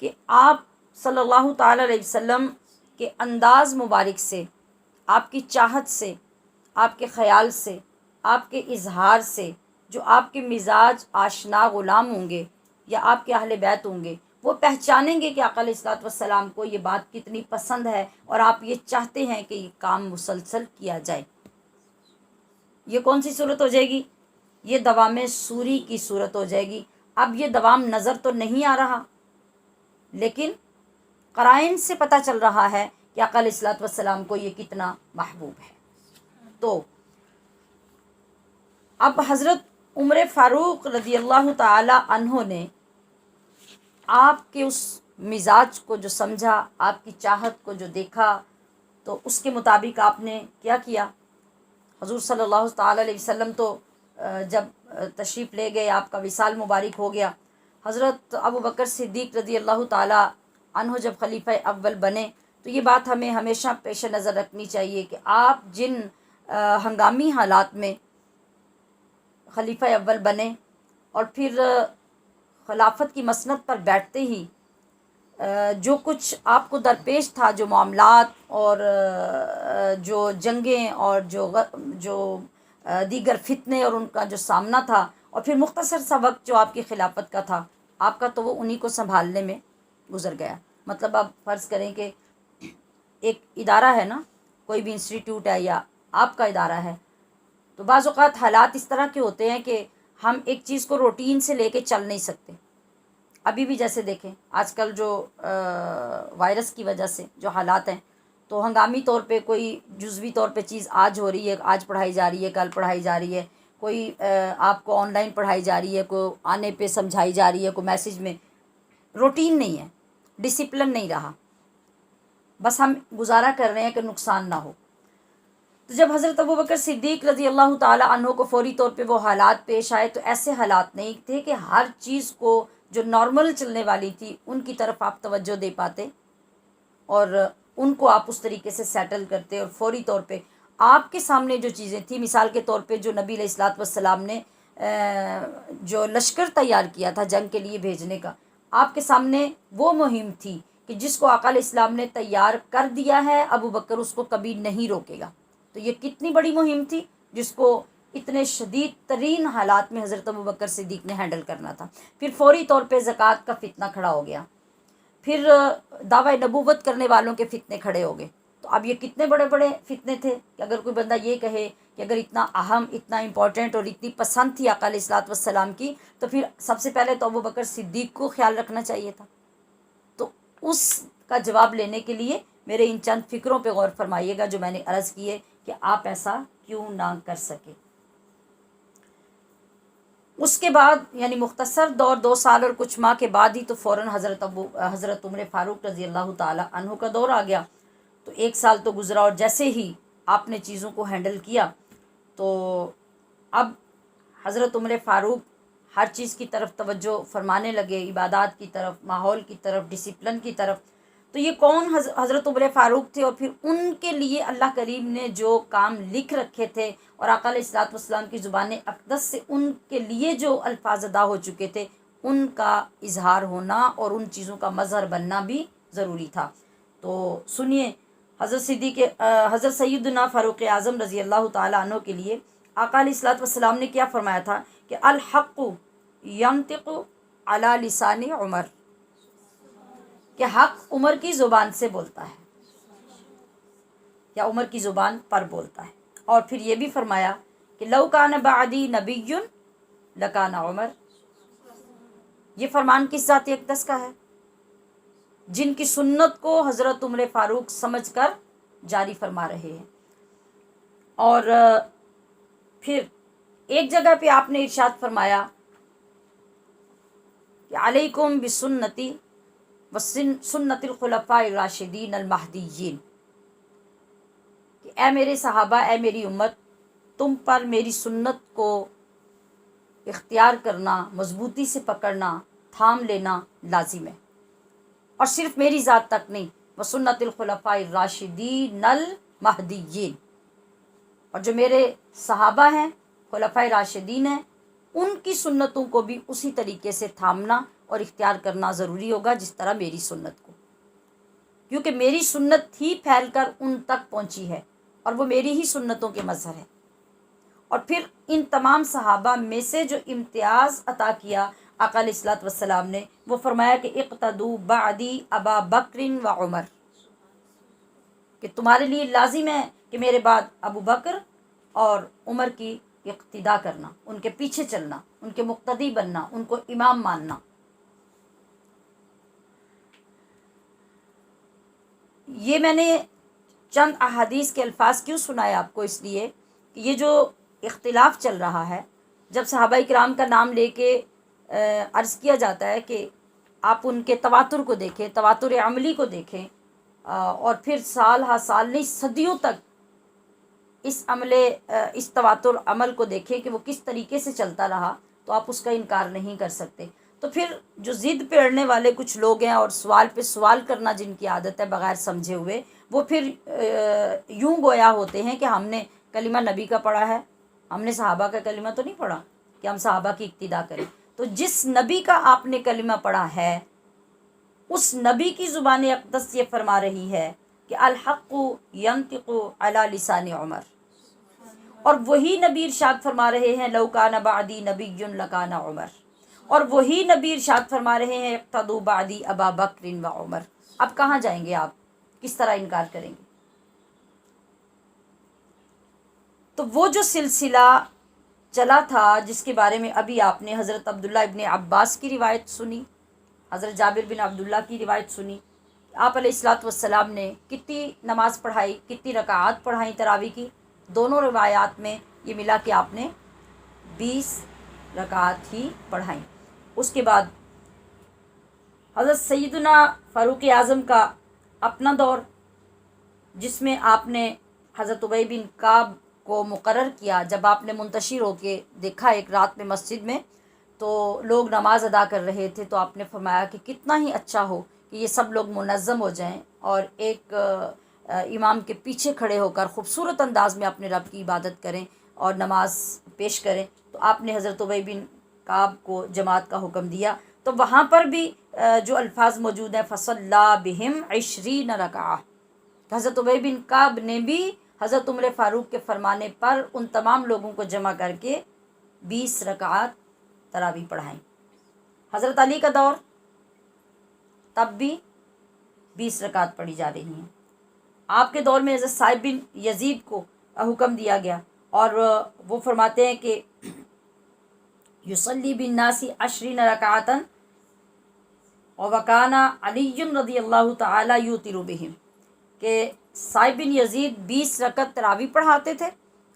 کہ آپ صلی اللہ تعالی علیہ وسلم کے انداز مبارک سے، آپ کی چاہت سے، آپ کے خیال سے، آپ کے اظہار سے، جو آپ کے مزاج آشنا غلام ہوں گے یا آپ کے اہل بیت ہوں گے، وہ پہچانیں گے کہ آقا علیہ الصلوۃ والسلام کو یہ بات کتنی پسند ہے اور آپ یہ چاہتے ہیں کہ یہ کام مسلسل کیا جائے۔ یہ کون سی صورت ہو جائے گی؟ یہ دوام سوری کی صورت ہو جائے گی۔ اب یہ دوام نظر تو نہیں آ رہا، لیکن قرائن سے پتہ چل رہا ہے کہ آقا علیہ الصلوۃ والسلام کو یہ کتنا محبوب ہے۔ تو اب حضرت عمر فاروق رضی اللہ تعالی عنہ نے آپ کے اس مزاج کو جو سمجھا، آپ کی چاہت کو جو دیکھا، تو اس کے مطابق آپ نے کیا کیا؟ حضور صلی اللہ تعالی علیہ وسلم تو جب تشریف لے گئے، آپ کا وصال مبارک ہو گیا، حضرت ابو بکر صدیق رضی اللہ تعالی عنہ جب خلیفہ اول بنے، تو یہ بات ہمیں ہمیشہ پیش نظر رکھنی چاہیے کہ آپ جن ہنگامی حالات میں خلیفہ اول بنے اور پھر خلافت کی مسند پر بیٹھتے ہی جو کچھ آپ کو درپیش تھا، جو معاملات اور جو جنگیں اور جو دیگر فتنے اور ان کا جو سامنا تھا، اور پھر مختصر سا وقت جو آپ کی خلافت کا تھا، آپ کا تو وہ انہی کو سنبھالنے میں گزر گیا۔ مطلب آپ فرض کریں کہ ایک ادارہ ہے نا، کوئی بھی انسٹیٹیوٹ ہے یا آپ کا ادارہ ہے، تو بعض اوقات حالات اس طرح کے ہوتے ہیں کہ ہم ایک چیز کو روٹین سے لے کے چل نہیں سکتے۔ ابھی بھی جیسے دیکھیں آج کل جو وائرس کی وجہ سے جو حالات ہیں، تو ہنگامی طور پہ کوئی جزوی طور پہ چیز آج ہو رہی ہے، آج پڑھائی جا رہی ہے، کل پڑھائی جا رہی ہے، کوئی آپ کو آن لائن پڑھائی جا رہی ہے، کوئی آنے پہ سمجھائی جا رہی ہے، کوئی میسیج میں، روٹین نہیں ہے، ڈسپلن نہیں رہا، بس ہم گزارا کر رہے ہیں کہ نقصان نہ ہو۔ تو جب حضرت ابوبکر صدیق رضی اللہ تعالی عنہ کو فوری طور پہ وہ حالات پیش آئے، تو ایسے حالات نہیں تھے کہ ہر چیز کو جو نارمل چلنے والی تھی ان کی طرف آپ توجہ دے پاتے اور ان کو آپ اس طریقے سے سیٹل کرتے، اور فوری طور پہ آپ کے سامنے جو چیزیں تھیں، مثال کے طور پہ جو نبی علیہ الصلوۃ والسلام نے جو لشکر تیار کیا تھا جنگ کے لیے بھیجنے کا، آپ کے سامنے وہ مہم تھی کہ جس کو آقا علیہ السلام نے تیار کر دیا ہے، ابو بکر اس کو کبھی نہیں روکے گا۔ تو یہ کتنی بڑی مہم تھی جس کو اتنے شدید ترین حالات میں حضرت ابوبکر صدیق نے ہینڈل کرنا تھا۔ پھر فوری طور پہ زکوٰۃ کا فتنہ کھڑا ہو گیا، پھر دعوی نبوت کرنے والوں کے فتنے کھڑے ہو گئے۔ تو اب یہ کتنے بڑے بڑے فتنے تھے کہ اگر کوئی بندہ یہ کہے کہ اگر اتنا اہم، اتنا امپورٹنٹ اور اتنی پسند تھی آقا علیہ الصلوۃ والسلام کی، تو پھر سب سے پہلے تو ابوبکر صدیق کو خیال رکھنا چاہیے تھا۔ تو اس کا جواب لینے کے لیے میرے ان چند فکروں پہ غور فرمائیے گا جو میں نے عرض کیے کہ آپ ایسا کیوں نہ کر سکے۔ اس کے بعد یعنی مختصر 2 سال اور کچھ ماہ کے بعد ہی تو فوراً حضرت عمر فاروق رضی اللہ تعالی عنہ کا دور آ گیا۔ تو 1 سال تو گزرا، اور جیسے ہی آپ نے چیزوں کو ہینڈل کیا، تو اب حضرت عمر فاروق ہر چیز کی طرف توجہ فرمانے لگے، عبادات کی طرف، ماحول کی طرف، ڈسپلن کی طرف۔ تو یہ کون حضرت عمر فاروق تھے، اور پھر ان کے لیے اللہ کریم نے جو کام لکھ رکھے تھے اور آقا علیہ الصلوۃ والسلام کی زبان اقدس سے ان کے لیے جو الفاظ ادا ہو چکے تھے، ان کا اظہار ہونا اور ان چیزوں کا مظہر بننا بھی ضروری تھا۔ تو سنیے حضرت سیدنا فاروق اعظم رضی اللہ تعالیٰ عنہ کے لیے آقا علیہ الصلوۃ والسلام نے کیا فرمایا تھا کہ الحق ینطق علی لسان عمر، کہ حق عمر کی زبان سے بولتا ہے یا عمر کی زبان پر بولتا ہے۔ اور پھر یہ بھی فرمایا کہ لو کان بعدی نبی لکان عمر، یہ فرمان کس ذات اقدس کا ہے؟ جن کی سنت کو حضرت عمر فاروق سمجھ کر جاری فرما رہے ہیں۔ اور پھر ایک جگہ پہ آپ نے ارشاد فرمایا کہ علیکم بسنتی وسنت الخلفاء الراشدین المہدیین، کہ اے میرے صحابہ، اے میری امت، تم پر میری سنت کو اختیار کرنا، مضبوطی سے پکڑنا، تھام لینا لازم ہے، اور صرف میری ذات تک نہیں، وسنت الخلفاء الراشدین المہدیین، اور جو میرے صحابہ ہیں، خلفاء راشدین ہیں، ان کی سنتوں کو بھی اسی طریقے سے تھامنا اور اختیار کرنا ضروری ہوگا جس طرح میری سنت کو، کیونکہ میری سنت ہی پھیل کر ان تک پہنچی ہے اور وہ میری ہی سنتوں کے مظہر ہے۔ اور پھر ان تمام صحابہ میں سے جو امتیاز عطا کیا آقا علیہ الصلوۃ والسلام نے، وہ فرمایا کہ اقتدوا بعدی ابا بکر و عمر، کہ تمہارے لیے لازم ہے کہ میرے بعد ابو بکر اور عمر کی اقتدا کرنا، ان کے پیچھے چلنا، ان کے مقتدی بننا، ان کو امام ماننا۔ یہ میں نے چند احادیث کے الفاظ کیوں سنائے آپ کو، اس لیے کہ یہ جو اختلاف چل رہا ہے، جب صحابہ کرام کا نام لے کے عرض کیا جاتا ہے کہ آپ ان کے تواتر کو دیکھیں، تواتر عملی کو دیکھیں، اور پھر سال ہا سال نہیں صدیوں تک اس تواتر عمل کو دیکھیں کہ وہ کس طریقے سے چلتا رہا، تو آپ اس کا انکار نہیں کر سکتے۔ تو پھر جو ضد پہ اڑنے والے کچھ لوگ ہیں اور سوال پہ سوال کرنا جن کی عادت ہے بغیر سمجھے ہوئے، وہ پھر یوں گویا ہوتے ہیں کہ ہم نے کلمہ نبی کا پڑھا ہے، ہم نے صحابہ کا کلمہ تو نہیں پڑھا کہ ہم صحابہ کی اقتداء کریں۔ تو جس نبی کا آپ نے کلمہ پڑھا ہے، اس نبی کی زبان اقدس یہ فرما رہی ہے کہ الحق ینطق علی لسان عمر، اور وہی نبی ارشاد فرما رہے ہیں لو کان بعدی نبی لکان عمر، اور وہی نبی ارشاد فرما رہے ہیں اقتدوا بعدی ابا بکر و عمر۔ اب کہاں جائیں گے آپ، کس طرح انکار کریں گے؟ تو وہ جو سلسلہ چلا تھا جس کے بارے میں ابھی آپ نے حضرت عبداللہ ابن عباس کی روایت سنی، حضرت جابر بن عبداللہ کی روایت سنی، آپ علیہ الصلاۃ والسلام نے کتنی نماز پڑھائی، کتنی رکعات پڑھائیں تراویح کی؟ دونوں روایات میں یہ ملا کہ آپ نے 20 رکعات ہی پڑھائیں۔ اس کے بعد حضرت سیدنا فاروق اعظم کا اپنا دور، جس میں آپ نے حضرت ابی بن کعب کو مقرر کیا۔ جب آپ نے منتشر ہو کے دیکھا ایک رات میں مسجد میں تو لوگ نماز ادا کر رہے تھے، تو آپ نے فرمایا کہ کتنا ہی اچھا ہو کہ یہ سب لوگ منظم ہو جائیں اور ایک امام کے پیچھے کھڑے ہو کر خوبصورت انداز میں اپنے رب کی عبادت کریں اور نماز پیش کریں۔ تو آپ نے حضرت ابی بن کعب کو جماعت کا حکم دیا۔ تو وہاں پر بھی جو الفاظ موجود ہیں فصلی بہم 20 رکعہ، حضرت ابی بن کعب نے بھی حضرت عمر فاروق کے فرمانے پر ان تمام لوگوں کو جمع کر کے 20 رکعات تراویح پڑھائیں۔ حضرت علی کا دور، تب بھی 20 رکعات پڑھی جا رہی ہیں۔ آپ کے دور میں حضرت صائب بن یزید کو حکم دیا گیا اور وہ فرماتے ہیں کہ یصلی بالناس 20 رکعتا وکان علی رضی اللہ تعالی یوتر بہم، کہ صائب بن یزید 20 رکعت تراویح پڑھاتے تھے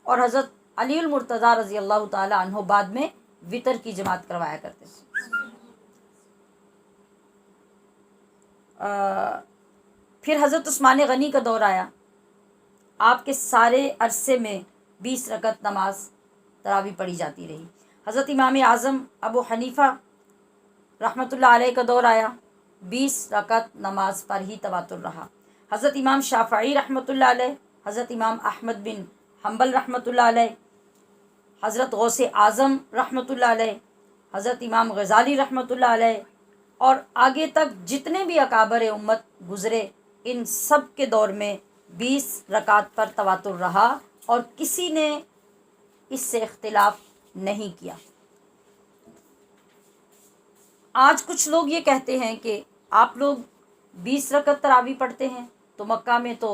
اور حضرت علی المرتضیٰ رضی اللہ تعالی عنہ بعد میں وطر کی جماعت کروایا کرتے تھے۔ پھر حضرت عثمان غنی کا دور آیا، آپ کے سارے عرصے میں 20 رکعت نماز تراویح پڑھی جاتی رہی۔ حضرت امام اعظم ابو حنیفہ رحمۃ اللہ علیہ کا دور آیا، 20 رکعت نماز پر ہی تواتر رہا۔ حضرت امام شافعی رحمۃ اللہ علیہ، حضرت امام احمد بن حنبل رحمۃ اللہ علیہ، حضرت غوث اعظم رحمۃ اللہ علیہ، حضرت امام غزالی رحمۃ اللہ علیہ، اور آگے تک جتنے بھی اکابر امت گزرے، ان سب کے دور میں 20 رکعت پر تواتر رہا اور کسی نے اس سے اختلاف نہیں کیا۔ آج کچھ لوگ یہ کہتے ہیں کہ آپ لوگ 20 رکعت تراویح پڑھتے ہیں تو مکہ میں تو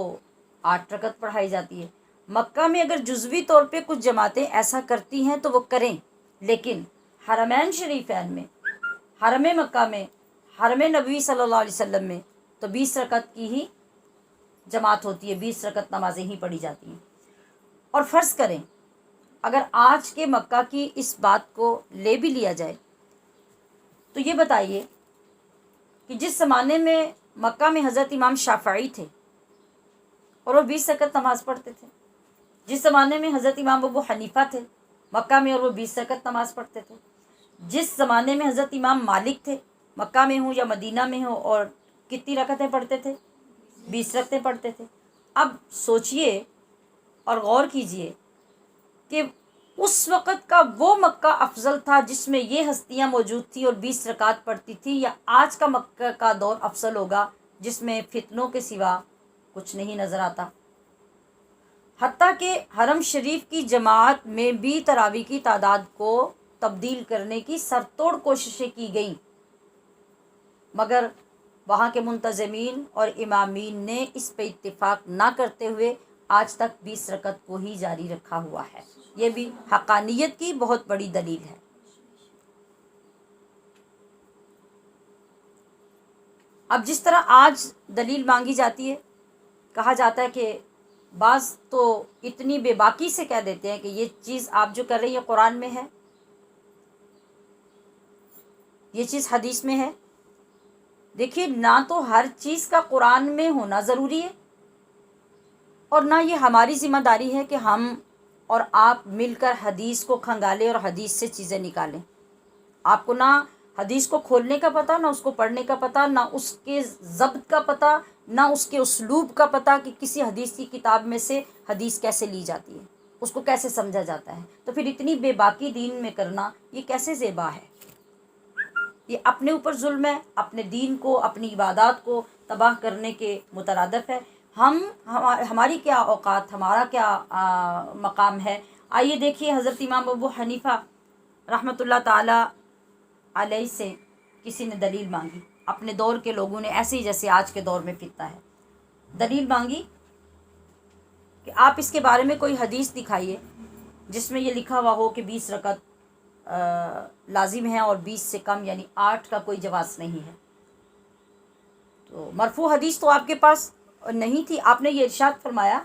8 رکعت پڑھائی جاتی ہے۔ مکہ میں اگر جزوی طور پہ کچھ جماعتیں ایسا کرتی ہیں تو وہ کریں، لیکن حرمین شریفین میں، حرم مکہ میں، حرم نبوی صلی اللہ علیہ وسلم میں تو 20 رکعت کی ہی جماعت ہوتی ہے، 20 رکعت نمازیں ہی پڑھی جاتی ہیں۔ اور فرض کریں اگر آج کے مکہ کی اس بات کو لے بھی لیا جائے تو یہ بتائیے کہ جس زمانے میں مکہ میں حضرت امام شافعی تھے اور وہ 20 رکعت نماز پڑھتے تھے، جس زمانے میں حضرت امام ابو حنیفہ تھے مکہ میں اور وہ 20 رکعت نماز پڑھتے تھے، جس زمانے میں حضرت امام مالک تھے مکہ میں ہوں یا مدینہ میں ہوں اور کتنی رکعتیں پڑھتے تھے؟ 20 رکعتیں پڑھتے تھے۔ اب سوچئے اور غور کیجئے کہ اس وقت کا وہ مکہ افضل تھا جس میں یہ ہستیاں موجود تھیں اور 20 رکعت پڑھتی تھی، یا آج کا مکہ کا دور افضل ہوگا جس میں فتنوں کے سوا کچھ نہیں نظر آتا؟ حتیٰ کہ حرم شریف کی جماعت میں بھی تراویح کی تعداد کو تبدیل کرنے کی سرتوڑ کوششیں کی گئیں، مگر وہاں کے منتظمین اور امامین نے اس پہ اتفاق نہ کرتے ہوئے آج تک 20 رکعت کو ہی جاری رکھا ہوا ہے۔ یہ بھی حقانیت کی بہت بڑی دلیل ہے۔ اب جس طرح آج دلیل مانگی جاتی ہے کہا جاتا ہے کہ بعض تو اتنی بے باکی سے کہہ دیتے ہیں کہ یہ چیز آپ جو کر رہی ہیں قرآن میں ہے، یہ چیز حدیث میں ہے۔ دیکھیے، نہ تو ہر چیز کا قرآن میں ہونا ضروری ہے، اور نہ یہ ہماری ذمہ داری ہے کہ ہم اور آپ مل کر حدیث کو کھنگالیں اور حدیث سے چیزیں نکالیں۔ آپ کو نہ حدیث کو کھولنے کا پتہ، نہ اس کو پڑھنے کا پتہ، نہ اس کے ضبط کا پتہ، نہ اس کے اسلوب کا پتہ کہ کسی حدیث کی کتاب میں سے حدیث کیسے لی جاتی ہے، اس کو کیسے سمجھا جاتا ہے۔ تو پھر اتنی بے باکی دین میں کرنا یہ کیسے زیبا ہے؟ یہ اپنے اوپر ظلم ہے، اپنے دین کو، اپنی عبادات کو تباہ کرنے کے مترادف ہے۔ ہماری کیا اوقات، ہمارا کیا مقام ہے؟ آئیے دیکھیے، حضرت امام ابو حنیفہ رحمۃ اللہ تعالی علیہ سے کسی نے دلیل مانگی، اپنے دور کے لوگوں نے، ایسے ہی جیسے آج کے دور میں فتنہ ہے، دلیل مانگی کہ آپ اس کے بارے میں کوئی حدیث دکھائیے جس میں یہ لکھا ہوا ہو کہ 20 رکعت لازم ہے اور 20 سے کم یعنی 8 کا کوئی جواز نہیں ہے۔ تو مرفوع حدیث تو آپ کے پاس نہیں تھی۔ آپ نے یہ ارشاد فرمایا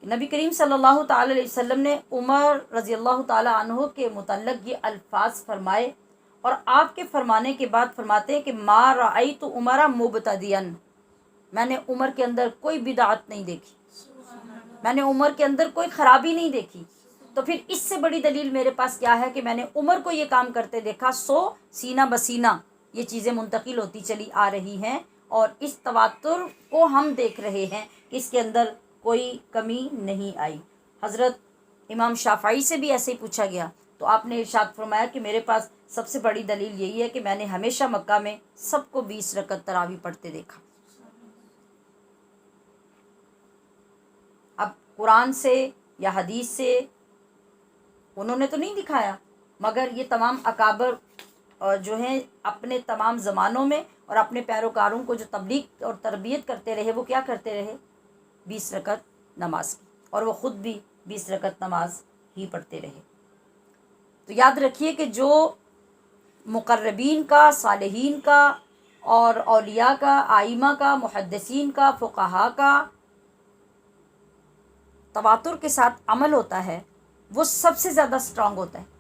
کہ نبی کریم صلی اللہ تعالی علیہ وسلم نے عمر رضی اللہ تعالی عنہ کے متعلق یہ الفاظ فرمائے، اور آپ کے فرمانے کے بعد فرماتے ہیں کہ ما رأیت عمر مبتدیا، میں نے عمر کے اندر کوئی بدعت نہیں دیکھی، میں نے عمر کے اندر کوئی خرابی نہیں دیکھی۔ تو پھر اس سے بڑی دلیل میرے پاس کیا ہے کہ میں نے عمر کو یہ کام کرتے دیکھا، سو سینہ بسینہ یہ چیزیں منتقل ہوتی چلی آ رہی ہیں، اور اس تواتر کو ہم دیکھ رہے ہیں کہ اس کے اندر کوئی کمی نہیں آئی۔ حضرت امام شافعی سے بھی ایسے ہی پوچھا گیا تو آپ نے ارشاد فرمایا کہ میرے پاس سب سے بڑی دلیل یہی ہے کہ میں نے ہمیشہ مکہ میں سب کو 20 رکعت تراویح پڑھتے دیکھا۔ اب قرآن سے یا حدیث سے انہوں نے تو نہیں دکھایا، مگر یہ تمام اکابر جو ہیں اپنے تمام زمانوں میں اور اپنے پیروکاروں کو جو تبلیغ اور تربیت کرتے رہے، وہ کیا کرتے رہے؟ 20 رکعت نماز کی، اور وہ خود بھی 20 رکعت نماز ہی پڑھتے رہے۔ تو یاد رکھیے کہ جو مقربین کا، صالحین کا اور اولیاء کا، آئمہ کا، محدثین کا، فقہاء کا تواتر کے ساتھ عمل ہوتا ہے، وہ سب سے زیادہ اسٹرانگ ہوتا ہے۔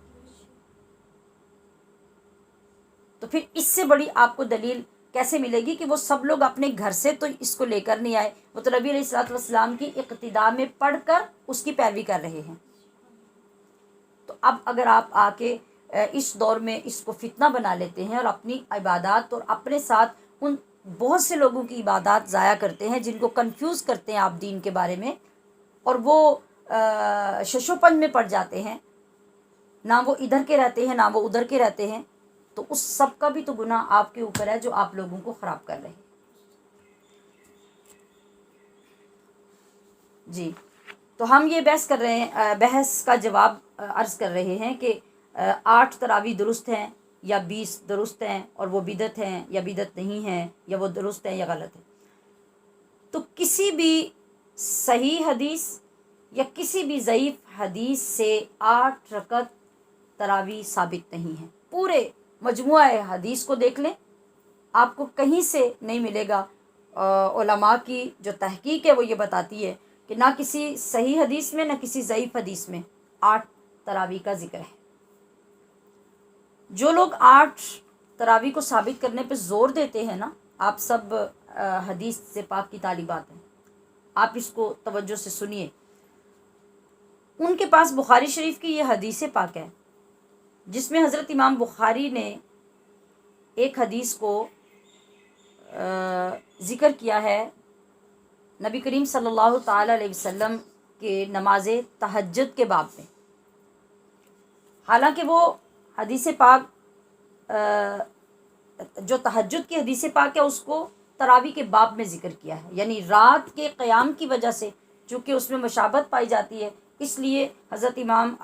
تو پھر اس سے بڑی آپ کو دلیل کیسے ملے گی کہ وہ سب لوگ اپنے گھر سے تو اس کو لے کر نہیں آئے، وہ تو نبی علیہ الصلوۃ والسلام کی اقتداء میں پڑھ کر اس کی پیروی کر رہے ہیں۔ تو اب اگر آپ آ کے اس دور میں اس کو فتنہ بنا لیتے ہیں اور اپنی عبادات اور اپنے ساتھ ان بہت سے لوگوں کی عبادات ضائع کرتے ہیں جن کو کنفیوز کرتے ہیں آپ دین کے بارے میں، اور وہ ششوپن میں پڑ جاتے ہیں، نہ وہ ادھر کے رہتے ہیں نہ وہ ادھر کے رہتے ہیں، تو اس سب کا بھی تو گناہ آپ کے اوپر ہے جو آپ لوگوں کو خراب کر رہے ہیں۔ جی، تو ہم یہ بحث کا جواب عرض کر رہے ہیں کہ 8 تراویح درست ہیں یا 20 درست ہیں، اور وہ بدعت ہیں یا بدعت نہیں ہیں، یا وہ درست ہیں یا غلط ہیں۔ تو کسی بھی صحیح حدیث یا کسی بھی ضعیف حدیث سے 8 رکعت تراویح ثابت نہیں ہے۔ پورے مجموعہ حدیث کو دیکھ لیں، آپ کو کہیں سے نہیں ملے گا۔ علماء کی جو تحقیق ہے وہ یہ بتاتی ہے کہ نہ کسی صحیح حدیث میں نہ کسی ضعیف حدیث میں 8 تراویح کا ذکر ہے۔ جو لوگ 8 تراویح کو ثابت کرنے پہ زور دیتے ہیں نا، آپ سب حدیث سے پاک کی طالبات ہیں، آپ اس کو توجہ سے سنیے۔ ان کے پاس بخاری شریف کی یہ حدیث پاک ہے جس میں حضرت امام بخاری نے ایک حدیث کو ذکر کیا ہے نبی کریم صلی اللہ تعالی علیہ وسلم کے نماز تہجد کے باب میں۔ حالانکہ وہ حدیث پاک جو تہجد کی حدیث پاک ہے اس کو تراویح کے باب میں ذکر کیا ہے، یعنی رات کے قیام کی وجہ سے چونکہ اس میں مشابہت پائی جاتی ہے، اس لیے حضرت امام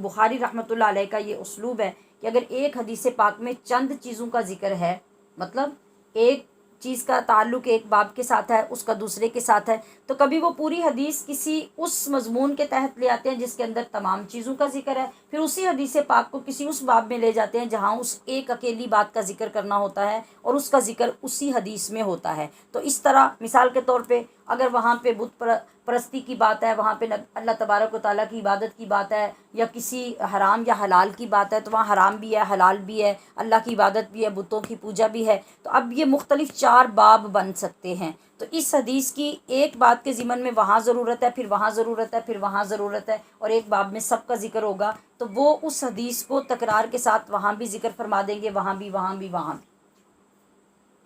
بخاری رحمۃ اللہ علیہ کا یہ اسلوب ہے کہ اگر ایک حدیث پاک میں چند چیزوں کا ذکر ہے، مطلب ایک چیز کا تعلق ایک باب کے ساتھ ہے اس کا دوسرے کے ساتھ ہے، تو کبھی وہ پوری حدیث کسی اس مضمون کے تحت لے آتے ہیں جس کے اندر تمام چیزوں کا ذکر ہے، پھر اسی حدیث پاک کو کسی اس باب میں لے جاتے ہیں جہاں اس ایک اکیلی بات کا ذکر کرنا ہوتا ہے اور اس کا ذکر اسی حدیث میں ہوتا ہے۔ تو اس طرح مثال کے طور پہ اگر وہاں پہ بت پرستی کی بات ہے، وہاں پہ اللہ تبارک و تعالیٰ کی عبادت کی بات ہے، یا کسی حرام یا حلال کی بات ہے، تو وہاں حرام بھی ہے، حلال بھی ہے، اللہ کی عبادت بھی ہے، بتوں کی پوجا بھی ہے، تو اب یہ مختلف 4 باب بن سکتے ہیں۔ تو اس حدیث کی ایک بات کے ضمن میں وہاں ضرورت ہے، پھر وہاں ضرورت ہے، پھر وہاں ضرورت ہے، اور ایک باب میں سب کا ذکر ہوگا، تو وہ اس حدیث کو تکرار کے ساتھ وہاں بھی ذکر فرما دیں گے، وہاں بھی، وہاں بھی، وہاں بھی،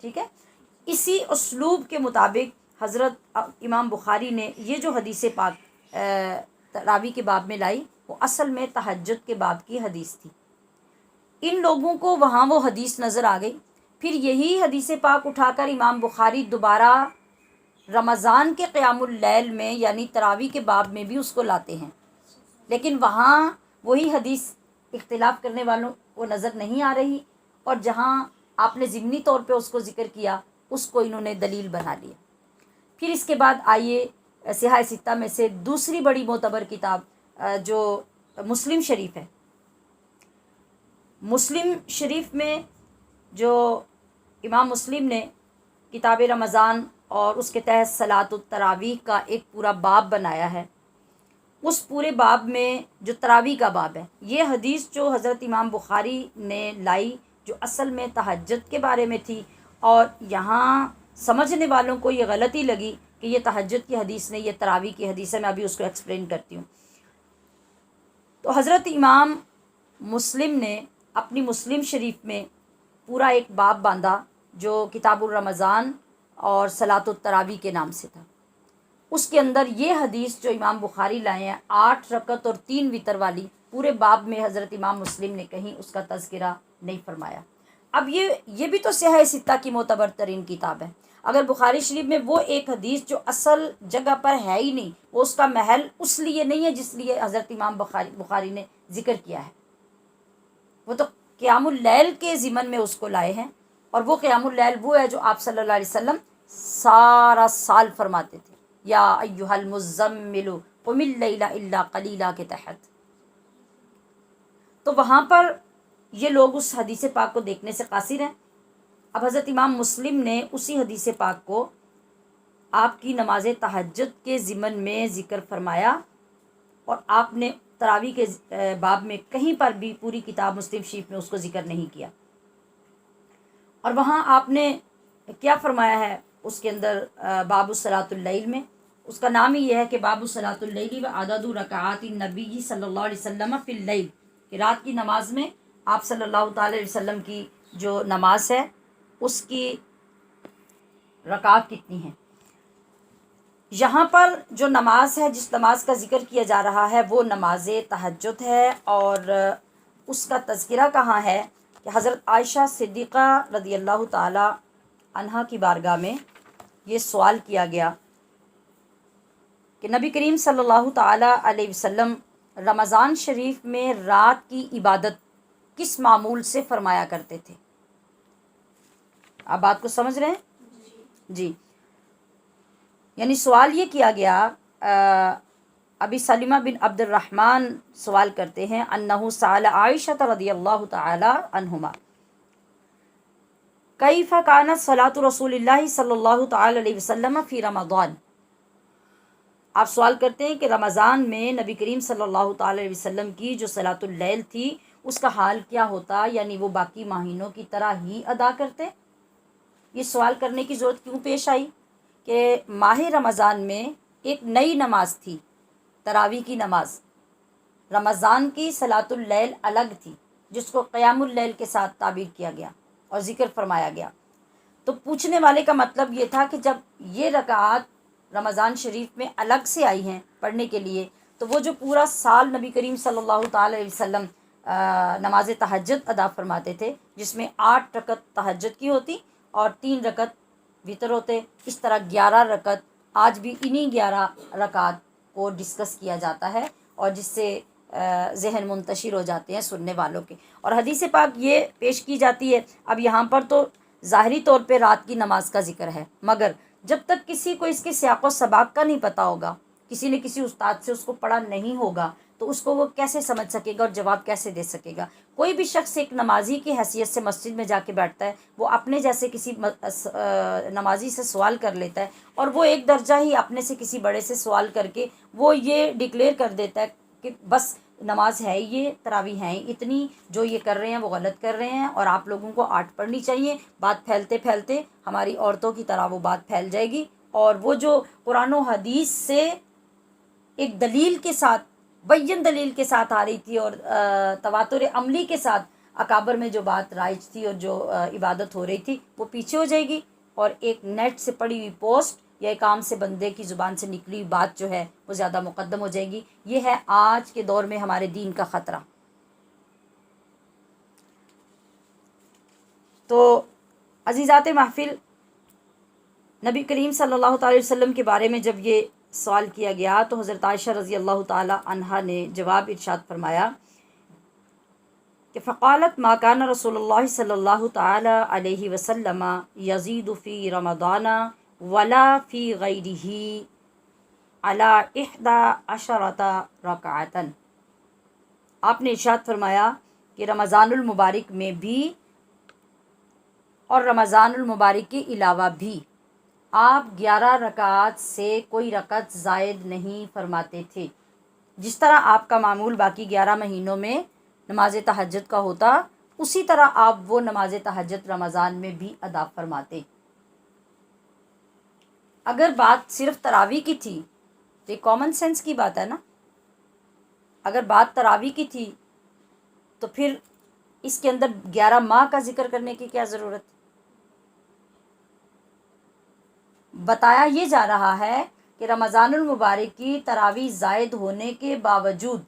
ٹھیک ہے۔ اسی اسلوب کے مطابق حضرت امام بخاری نے یہ جو حدیث پاک تراویح کے باب میں لائی، وہ اصل میں تہجد کے باب کی حدیث تھی۔ ان لوگوں کو وہاں وہ حدیث نظر آ گئی، پھر یہی حدیث پاک اٹھا کر امام بخاری دوبارہ رمضان کے قیام اللیل میں یعنی تراویح کے باب میں بھی اس کو لاتے ہیں، لیکن وہاں وہی حدیث اختلاف کرنے والوں کو نظر نہیں آ رہی، اور جہاں آپ نے ضمنی طور پہ اس کو ذکر کیا اس کو انہوں نے دلیل بنا لیا۔ پھر اس کے بعد آئیے صحاح ستہ میں سے دوسری بڑی معتبر کتاب جو مسلم شریف ہے۔ مسلم شریف میں جو امام مسلم نے کتاب رمضان اور اس کے تحت صلاۃ التراویح کا ایک پورا باب بنایا ہے، اس پورے باب میں جو تراویح کا باب ہے، یہ حدیث جو حضرت امام بخاری نے لائی جو اصل میں تہجد کے بارے میں تھی، اور یہاں سمجھنے والوں کو یہ غلطی لگی کہ یہ تہجد کی حدیث نہیں، یہ تراویح کی حدیث ہے۔ میں ابھی اس کو ایکسپلین کرتی ہوں۔ تو حضرت امام مسلم نے اپنی مسلم شریف میں پورا ایک باب باندھا جو کتاب الرمضان اور صلاۃ التراویح کے نام سے تھا۔ اس کے اندر یہ حدیث جو امام بخاری لائے ہیں 8 رکعت اور 3 وتر والی، پورے باب میں حضرت امام مسلم نے کہیں اس کا تذکرہ نہیں فرمایا۔ اب یہ بھی تو صحاح ستہ کی معتبر ترین کتاب ہے۔ اگر بخاری شریف میں وہ ایک حدیث جو اصل جگہ پر ہے ہی نہیں، وہ اس کا محل اس لیے نہیں ہے جس لیے حضرت امام بخاری نے ذکر کیا ہے، وہ تو قیام اللیل کے ضمن میں اس کو لائے ہیں، اور وہ قیام اللیل وہ ہے جو آپ صلی اللہ علیہ وسلم سارا سال فرماتے تھے، یا ایھا المزمل قم اللیل الا قلیلا کے تحت۔ تو وہاں پر یہ لوگ اس حدیث پاک کو دیکھنے سے قاصر ہیں۔ اب حضرت امام مسلم نے اسی حدیث پاک کو آپ کی نماز تہجد کے ضمن میں ذکر فرمایا، اور آپ نے تراویح کے باب میں کہیں پر بھی پوری کتاب مسلم شریف میں اس کو ذکر نہیں کیا۔ اور وہاں آپ نے کیا فرمایا ہے اس کے اندر باب صلاۃ اللیل میں، اس کا نام ہی یہ ہے کہ باب صلاۃ اللیل و عدد رکعات النبی صلی اللہ علیہ وسلم فی اللیل، کہ رات کی نماز میں آپ صلی اللہ تعالی علیہ وسلم کی جو نماز ہے اس کی رکعات کتنی ہیں۔ یہاں پر جو نماز ہے، جس نماز کا ذکر کیا جا رہا ہے، وہ نماز تہجد ہے، اور اس کا تذکرہ کہاں ہے کہ حضرت عائشہ صدیقہ رضی اللہ تعالی عنہا کی بارگاہ میں یہ سوال کیا گیا کہ نبی کریم صلی اللہ تعالی علیہ وسلم رمضان شریف میں رات کی عبادت کس معمول سے فرمایا کرتے تھے؟ آپ بات کو سمجھ رہے ہیں؟ جی، یعنی سوال یہ کیا گیا، ابی سلمہ بن عبد الرحمن سوال کرتے ہیں، انہ سأل عائشہ رضی اللہ تعالی عنہما کیف کانت صلاۃ رسول اللہ صلی اللہ تعالی علیہ وسلم فی رمضان۔ آپ سوال کرتے ہیں کہ رمضان میں نبی کریم صلی اللہ تعالی علیہ وسلم کی جو صلاۃ اللیل تھی اس کا حال کیا ہوتا، یعنی وہ باقی مہینوں کی طرح ہی ادا کرتے؟ یہ سوال کرنے کی ضرورت کیوں پیش آئی کہ ماہ رمضان میں ایک نئی نماز تھی، تراویح کی نماز۔ رمضان کی صلاۃ اللیل الگ تھی جس کو قیام اللیل کے ساتھ تعبیر کیا گیا اور ذکر فرمایا گیا۔ تو پوچھنے والے کا مطلب یہ تھا کہ جب یہ رکعات رمضان شریف میں الگ سے آئی ہیں پڑھنے کے لیے، تو وہ جو پورا سال نبی کریم صلی اللہ تعالی علیہ وسلم نماز تہجد ادا فرماتے تھے، جس میں 8 رکعت تہجد کی ہوتی اور 3 رکعت وتر ہوتے، اس طرح 11 رکعت آج بھی انہی 11 رکعات کو ڈسکس کیا جاتا ہے، اور جس سے ذہن منتشر ہو جاتے ہیں سننے والوں کے۔ اور حدیث پاک یہ پیش کی جاتی ہے، اب یہاں پر تو ظاہری طور پہ رات کی نماز کا ذکر ہے، مگر جب تک کسی کو اس کے سیاق و سباق کا نہیں پتہ ہوگا، کسی نے کسی استاد سے اس کو پڑھا نہیں ہوگا، تو اس کو وہ کیسے سمجھ سکے گا اور جواب کیسے دے سکے گا؟ کوئی بھی شخص ایک نمازی کی حیثیت سے مسجد میں جا کے بیٹھتا ہے، وہ اپنے جیسے کسی نمازی سے سوال کر لیتا ہے، اور وہ ایک درجہ ہی اپنے سے کسی بڑے سے سوال کر کے وہ یہ ڈکلیئر کر دیتا ہے کہ بس نماز ہے یہ، تراویح ہیں اتنی، جو یہ کر رہے ہیں وہ غلط کر رہے ہیں، اور آپ لوگوں کو 8 پڑھنی چاہیے. بات پھیلتے پھیلتے ہماری عورتوں کی طرح وہ بات پھیل جائے گی، اور وہ جو قرآن و حدیث سے ایک دلیل کے ساتھ، بین دلیل کے ساتھ آ رہی تھی، اور تواتر عملی کے ساتھ اکابر میں جو بات رائج تھی اور جو عبادت ہو رہی تھی، وہ پیچھے ہو جائے گی، اور ایک نیٹ سے پڑی ہوئی پوسٹ یا ایک عام سے بندے کی زبان سے نکلی ہوئی بات جو ہے وہ زیادہ مقدم ہو جائے گی. یہ ہے آج کے دور میں ہمارے دین کا خطرہ. تو عزیزات محفل، نبی کریم صلی اللہ تعالی وسلم کے بارے میں جب یہ سوال کیا گیا تو حضرت عائشہ رضی اللہ تعالی عنہا نے جواب ارشاد فرمایا کہ فقالت ما کان رسول اللہ صلی اللہ تعالی علیہ وسلم یزید فی رمضان ولا فی غیرہ علی 11 رکعتا. آپ نے ارشاد فرمایا کہ رمضان المبارک میں بھی اور رمضان المبارک کے علاوہ بھی آپ 11 رکعات سے کوئی رکعت زائد نہیں فرماتے تھے. جس طرح آپ کا معمول باقی 11 مہینوں میں نماز تہجد کا ہوتا، اسی طرح آپ وہ نماز تہجد رمضان میں بھی ادا فرماتے. اگر بات صرف تراویح کی تھی تو یہ کامن سینس کی بات ہے نا. اگر بات تراویح کی تھی تو پھر اس کے اندر 11 ماہ کا ذکر کرنے کی کیا ضرورت؟ بتایا یہ جا رہا ہے کہ رمضان المبارک کی تراویح زائد ہونے کے باوجود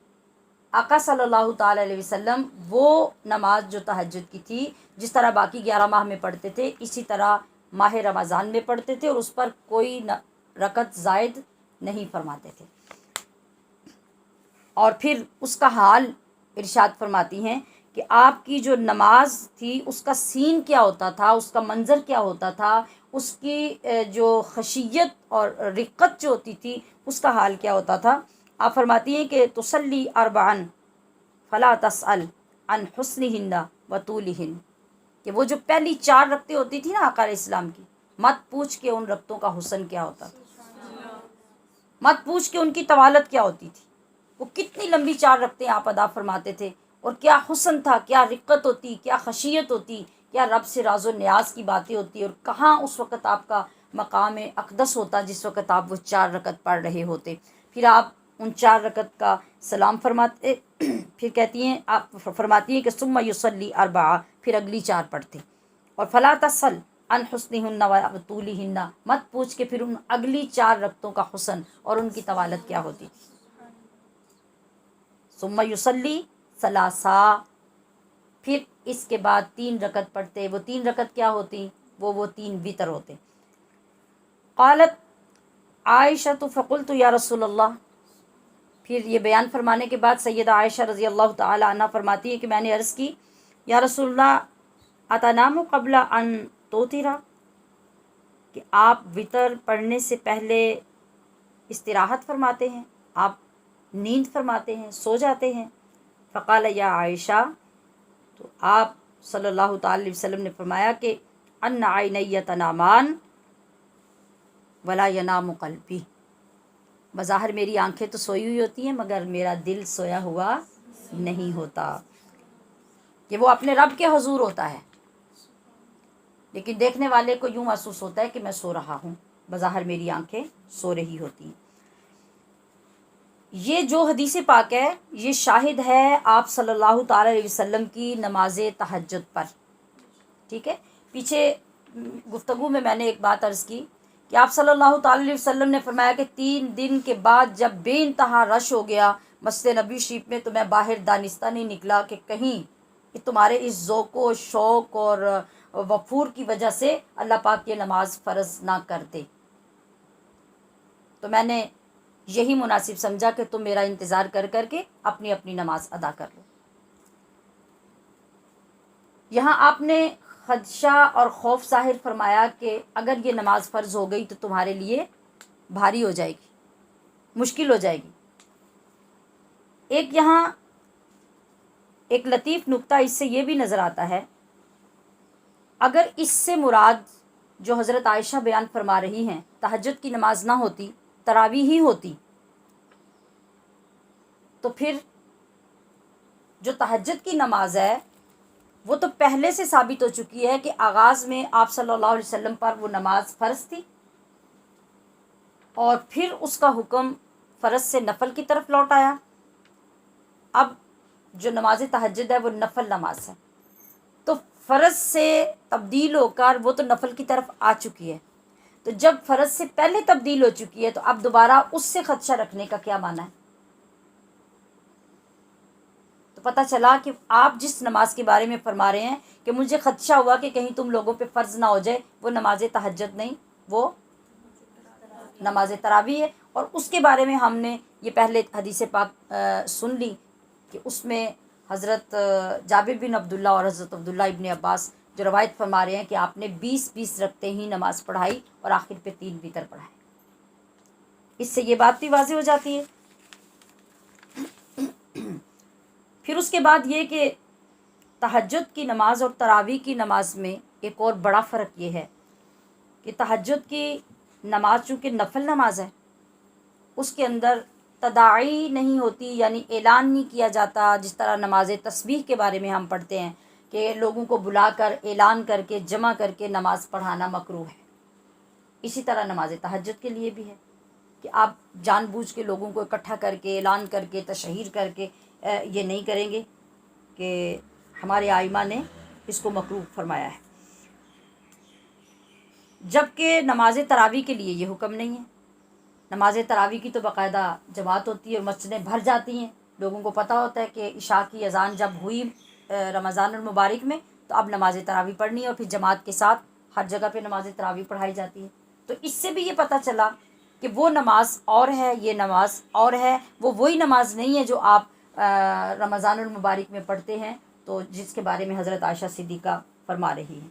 آقا صلی اللہ تعالی علیہ وسلم وہ نماز جو تہجد کی تھی جس طرح باقی 11 ماہ میں پڑھتے تھے، اسی طرح ماہ رمضان میں پڑھتے تھے، اور اس پر کوئی رکعت زائد نہیں فرماتے تھے. اور پھر اس کا حال ارشاد فرماتی ہیں کہ آپ کی جو نماز تھی اس کا سین کیا ہوتا تھا، اس کا منظر کیا ہوتا تھا، اس کی جو خشیت اور رقت جو ہوتی تھی اس کا حال کیا ہوتا تھا. آپ فرماتی ہیں کہ تصلی اربعن فلا تسأل عن حسنہن و طولہن، کہ وہ جو پہلی 4 رکعتیں ہوتی تھی نا آقا علیہ السلام کی، مت پوچھ کے ان رکعتوں کا حسن کیا ہوتا تھا، مت پوچھ کے ان کی طوالت کیا ہوتی تھی. وہ کتنی لمبی 4 رکعتیں آپ ادا فرماتے تھے، اور کیا حسن تھا، کیا رقت ہوتی، کیا خشیت ہوتی، کیا رب سے راز و نیاز کی باتیں ہوتی، اور کہاں اس وقت آپ کا مقام اقدس ہوتا جس وقت آپ وہ 4 رکعت پڑھ رہے ہوتے. پھر آپ ان 4 رکعت کا سلام فرماتے، پھر کہتی ہیں، آپ فرماتی ہیں کہ ثم یصلی اربعہ، پھر اگلی 4 پڑھتے، اور فلا تسل عن حسنہن و طولہن، مت پوچھ کے پھر ان اگلی 4 رکعتوں کا حسن اور ان کی طوالت کیا ہوتی تھی. ثم یصلی ثلاثا، پھر اس کے بعد 3 رکعت پڑھتے. وہ 3 رکعت کیا ہوتی؟ وہ 3 وتر ہوتے. قالت عائشہ فقلت یا رسول اللہ، پھر یہ بیان فرمانے کے بعد سیدہ عائشہ رضی اللہ تعالی عنہ فرماتی ہے کہ میں نے عرض کی یا رسول اللہ اتنام قبل ان توترا، کہ آپ وطر پڑھنے سے پہلے استراحت فرماتے ہیں، آپ نیند فرماتے ہیں، سو جاتے ہیں. فقال یا عائشہ، تو آپ صلی اللہ تعالی علیہ وسلم نے فرمایا کہ ان عینی تنامان ولا ینام قلبی، بظاہر میری آنکھیں تو سوئی ہوئی ہوتی ہیں مگر میرا دل سویا ہوا نہیں ہوتا. کہ وہ اپنے رب کے حضور ہوتا ہے، لیکن دیکھنے والے کو یوں محسوس ہوتا ہے کہ میں سو رہا ہوں، بظاہر میری آنکھیں سو رہی ہوتی ہیں. یہ جو حدیث پاک ہے یہ شاہد ہے آپ صلی اللہ تعالی علیہ وسلم کی نماز تہجد پر. ٹھیک ہے، پیچھے گفتگو میں نے ایک بات عرض کی کہ آپ صلی اللہ تعالی علیہ وسلم نے فرمایا کہ 3 دن کے بعد جب بے انتہا رش ہو گیا مسجد نبی شریف میں، تو میں باہر دانستہ نہیں نکلا کہ کہیں تمہارے اس ذوق و شوق اور وفور کی وجہ سے اللہ پاک یہ نماز فرض نہ کر دے. تو میں نے یہی مناسب سمجھا کہ تم میرا انتظار کر کر کے اپنی اپنی نماز ادا کر لو. یہاں آپ نے خدشہ اور خوف ظاہر فرمایا کہ اگر یہ نماز فرض ہو گئی تو تمہارے لیے بھاری ہو جائے گی، مشکل ہو جائے گی۔ ایک یہاں ایک لطیف نکتہ اس سے یہ بھی نظر آتا ہے، اگر اس سے مراد جو حضرت عائشہ بیان فرما رہی ہیں تہجد کی نماز نہ ہوتی، تراویح ہی ہوتی، تو پھر جو تہجد کی نماز ہے وہ تو پہلے سے ثابت ہو چکی ہے کہ آغاز میں آپ صلی اللہ علیہ وسلم پر وہ نماز فرض تھی، اور پھر اس کا حکم فرض سے نفل کی طرف لوٹ آیا۔ اب جو نماز تہجد ہے وہ نفل نماز ہے، تو فرض سے تبدیل ہو کر وہ تو نفل کی طرف آ چکی ہے، تو جب فرض سے پہلے تبدیل ہو چکی ہے تو اب دوبارہ اس سے خدشہ رکھنے کا کیا معنی ہے؟ تو پتہ چلا کہ آپ جس نماز کے بارے میں فرما رہے ہیں کہ مجھے خدشہ ہوا کہ کہیں تم لوگوں پہ فرض نہ ہو جائے، وہ نماز تہجد نہیں، وہ نماز تراویح ہے۔ اور اس کے بارے میں ہم نے یہ پہلے حدیث پاک سن لی کہ اس میں حضرت جابر بن عبداللہ اور حضرت عبداللہ ابن عباس جو روایت فرما رہے ہیں کہ آپ نے 20 رکھتے ہی نماز پڑھائی اور آخر پہ 3 وتر پڑھائے۔ اس سے یہ بات بھی واضح ہو جاتی ہے۔ پھر اس کے بعد یہ کہ تہجد کی نماز اور تراویح کی نماز میں ایک اور بڑا فرق یہ ہے کہ تہجد کی نماز چونکہ نفل نماز ہے، اس کے اندر تداعی نہیں ہوتی، یعنی اعلان نہیں کیا جاتا، جس طرح نماز تسبیح کے بارے میں ہم پڑھتے ہیں کہ لوگوں کو بلا کر اعلان کر کے جمع کر کے نماز پڑھانا مکروہ ہے۔ اسی طرح نماز تہجد کے لیے بھی ہے کہ آپ جان بوجھ کے لوگوں کو اکٹھا کر کے اعلان کر کے تشہیر کر کے یہ نہیں کریں گے کہ ہمارے آئمہ نے اس کو مکروہ فرمایا ہے۔ جبکہ نماز تراویح کے لیے یہ حکم نہیں ہے۔ نماز تراویح کی تو باقاعدہ جماعت ہوتی ہے اور مسجدیں بھر جاتی ہیں، لوگوں کو پتہ ہوتا ہے کہ عشاء کی اذان جب ہوئی رمضان المبارک میں تو اب نماز تراویح پڑھنی ہے، اور پھر جماعت کے ساتھ ہر جگہ پہ نماز تراویح پڑھائی جاتی ہے۔ تو اس سے بھی یہ پتہ چلا کہ وہ نماز اور ہے، یہ نماز اور ہے، وہ وہی نماز نہیں ہے جو آپ رمضان المبارک میں پڑھتے ہیں، تو جس کے بارے میں حضرت عائشہ صدیقہ فرما رہی ہیں۔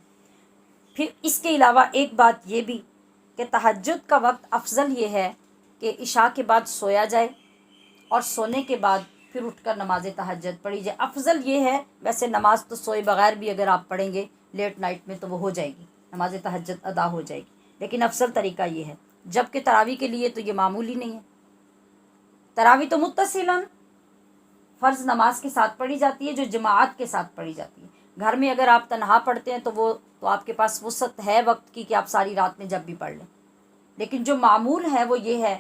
پھر اس کے علاوہ ایک بات یہ بھی کہ تہجد کا وقت افضل یہ ہے کہ عشاء کے بعد سویا جائے اور سونے کے بعد پھر اٹھ کر نماز تہجد پڑھی جائے۔ افضل یہ ہے، ویسے نماز تو سوئے بغیر بھی اگر آپ پڑھیں گے لیٹ نائٹ میں تو وہ ہو جائے گی، نماز تہجد ادا ہو جائے گی، لیکن افضل طریقہ یہ ہے۔ جبکہ تراویح کے لیے تو یہ معمولی نہیں ہے، تراویح تو متصلاً فرض نماز کے ساتھ پڑھی جاتی ہے جو جماعت کے ساتھ پڑھی جاتی ہے۔ گھر میں اگر آپ تنہا پڑھتے ہیں تو آپ کے پاس وسعت ہے وقت کی کہ آپ ساری رات میں جب بھی پڑھ لیں، لیکن جو معمول ہے وہ یہ ہے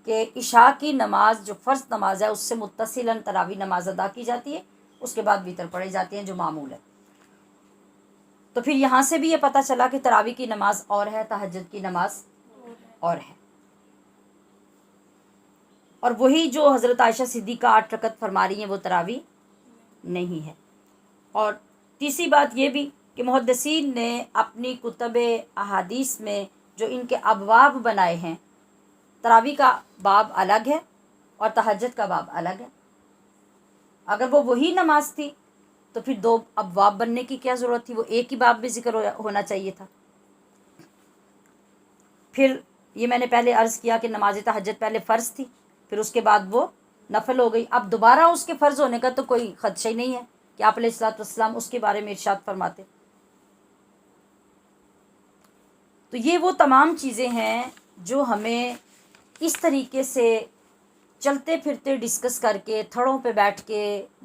کہ عشاء کی نماز جو فرض نماز ہے اس سے متصلاً تراویح نماز ادا کی جاتی ہے، اس کے بعد وتر پڑھے جاتے ہیں جو معمول ہے۔ تو پھر یہاں سے بھی یہ پتہ چلا کہ تراویح کی نماز اور ہے، تہجد کی نماز اور ہے، اور وہی جو حضرت عائشہ صدیقہ 8 رکعت فرما رہی ہیں وہ تراویح نہیں ہے۔ اور تیسری بات یہ بھی کہ محدثین نے اپنی کتب احادیث میں جو ان کے ابواب بنائے ہیں، تراویح کا باب الگ ہے اور تہجد کا باب الگ ہے۔ اگر وہ وہی نماز تھی تو پھر 2 ابواب بننے کی کیا ضرورت تھی، وہ ایک ہی باب میں ذکر ہونا چاہیے تھا۔ پھر یہ میں نے پہلے عرض کیا کہ نماز تہجد پہلے فرض تھی، پھر اس کے بعد وہ نفل ہو گئی، اب دوبارہ اس کے فرض ہونے کا تو کوئی خدشہ ہی نہیں ہے کہ آپ علیہ الصلوۃ والسلام اس کے بارے میں ارشاد فرماتے۔ تو یہ وہ تمام چیزیں ہیں جو ہمیں اس طریقے سے چلتے پھرتے ڈسکس کر کے، تھڑوں پہ بیٹھ کے،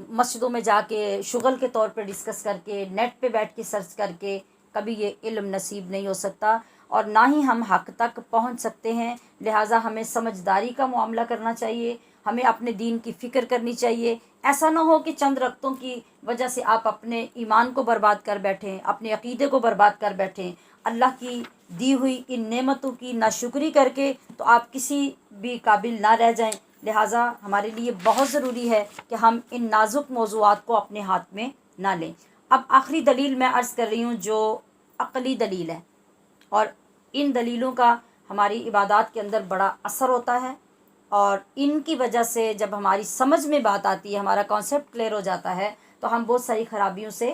مسجدوں میں جا کے شغل کے طور پہ ڈسکس کر کے، نیٹ پہ بیٹھ کے سرچ کر کے کبھی یہ علم نصیب نہیں ہو سکتا، اور نہ ہی ہم حق تک پہنچ سکتے ہیں۔ لہٰذا ہمیں سمجھداری کا معاملہ کرنا چاہیے، ہمیں اپنے دین کی فکر کرنی چاہیے۔ ایسا نہ ہو کہ چند رکعتوں کی وجہ سے آپ اپنے ایمان کو برباد کر بیٹھیں، اپنے عقیدے کو برباد کر بیٹھیں، اللہ کی دی ہوئی ان نعمتوں کی ناشکری کر کے تو آپ کسی بھی قابل نہ رہ جائیں۔ لہٰذا ہمارے لیے بہت ضروری ہے کہ ہم ان نازک موضوعات کو اپنے ہاتھ میں نہ لیں۔ اب آخری دلیل میں عرض کر رہی ہوں جو عقلی دلیل ہے، اور ان دلیلوں کا ہماری عبادات کے اندر بڑا اثر ہوتا ہے، اور ان کی وجہ سے جب ہماری سمجھ میں بات آتی ہے، ہمارا کانسیپٹ کلیئر ہو جاتا ہے، تو ہم بہت ساری خرابیوں سے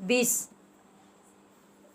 20।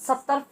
70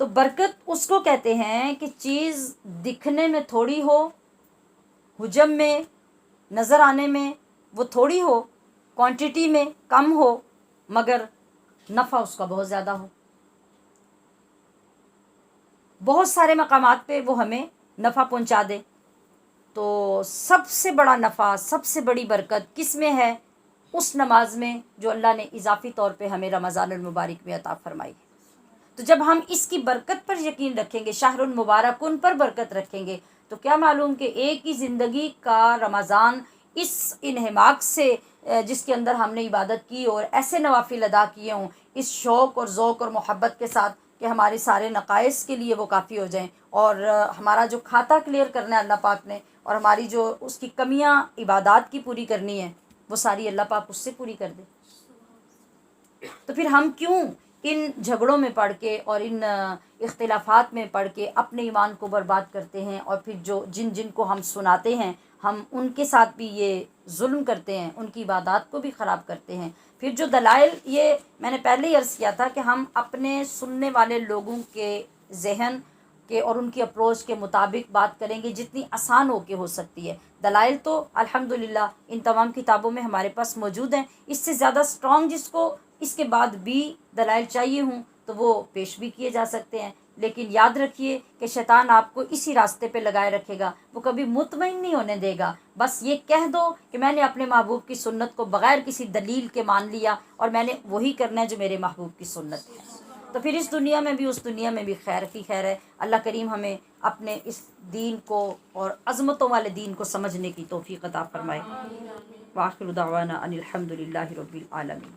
تو برکت اس کو کہتے ہیں کہ چیز دکھنے میں تھوڑی ہو، حجم میں، نظر آنے میں وہ تھوڑی ہو، کوانٹٹی میں کم ہو، مگر نفع اس کا بہت زیادہ ہو. بہت سارے مقامات پہ وہ ہمیں نفع پہنچا دے. تو سب سے بڑا نفع، سب سے بڑی برکت کس میں ہے؟ اس نماز میں جو اللہ نے اضافی طور پہ ہمیں رمضان المبارک میں عطا فرمائی. تو جب ہم اس کی برکت پر یقین رکھیں گے، شہر المبارکن پر برکت رکھیں گے، تو کیا معلوم کہ ایک ہی زندگی کا رمضان اس انہماک سے جس کے اندر ہم نے عبادت کی اور ایسے نوافل ادا کیے ہوں اس شوق اور ذوق اور محبت کے ساتھ کہ ہمارے سارے نقائص کے لیے وہ کافی ہو جائیں، اور ہمارا جو کھاتا کلیئر کرنا ہے اللہ پاک نے، اور ہماری جو اس کی کمیاں عبادات کی پوری کرنی ہے وہ ساری اللہ پاک اس سے پوری کر دے. تو پھر ہم کیوں ان جھگڑوں میں پڑھ کے اور ان اختلافات میں پڑھ کے اپنے ایمان کو برباد کرتے ہیں، اور پھر جن کو ہم سناتے ہیں ہم ان کے ساتھ بھی یہ ظلم کرتے ہیں، ان کی عبادات کو بھی خراب کرتے ہیں. پھر جو دلائل، یہ میں نے پہلے ہی عرض کیا تھا کہ ہم اپنے سننے والے لوگوں کے ذہن کے اور ان کی اپروچ کے مطابق بات کریں گے جتنی آسان ہو کے ہو سکتی ہے. دلائل تو الحمدللہ ان تمام کتابوں میں ہمارے پاس موجود ہیں. اس سے زیادہ اسٹرانگ جس کو اس کے بعد بھی دلائل چاہیے ہوں تو وہ پیش بھی کیے جا سکتے ہیں، لیکن یاد رکھیے کہ شیطان آپ کو اسی راستے پہ لگائے رکھے گا. وہ کبھی مطمئن نہیں ہونے دے گا. بس یہ کہہ دو کہ میں نے اپنے محبوب کی سنت کو بغیر کسی دلیل کے مان لیا اور میں نے وہی کرنا ہے جو میرے محبوب کی سنت ہے، تو پھر اس دنیا میں بھی اس دنیا میں بھی خیر ہی خیر ہے. اللہ کریم ہمیں اپنے اس دین کو اور عظمتوں والے دین کو سمجھنے کی توفیق عطا فرمائے. وآخر دعوانا ان الحمد للہ رب العالمین.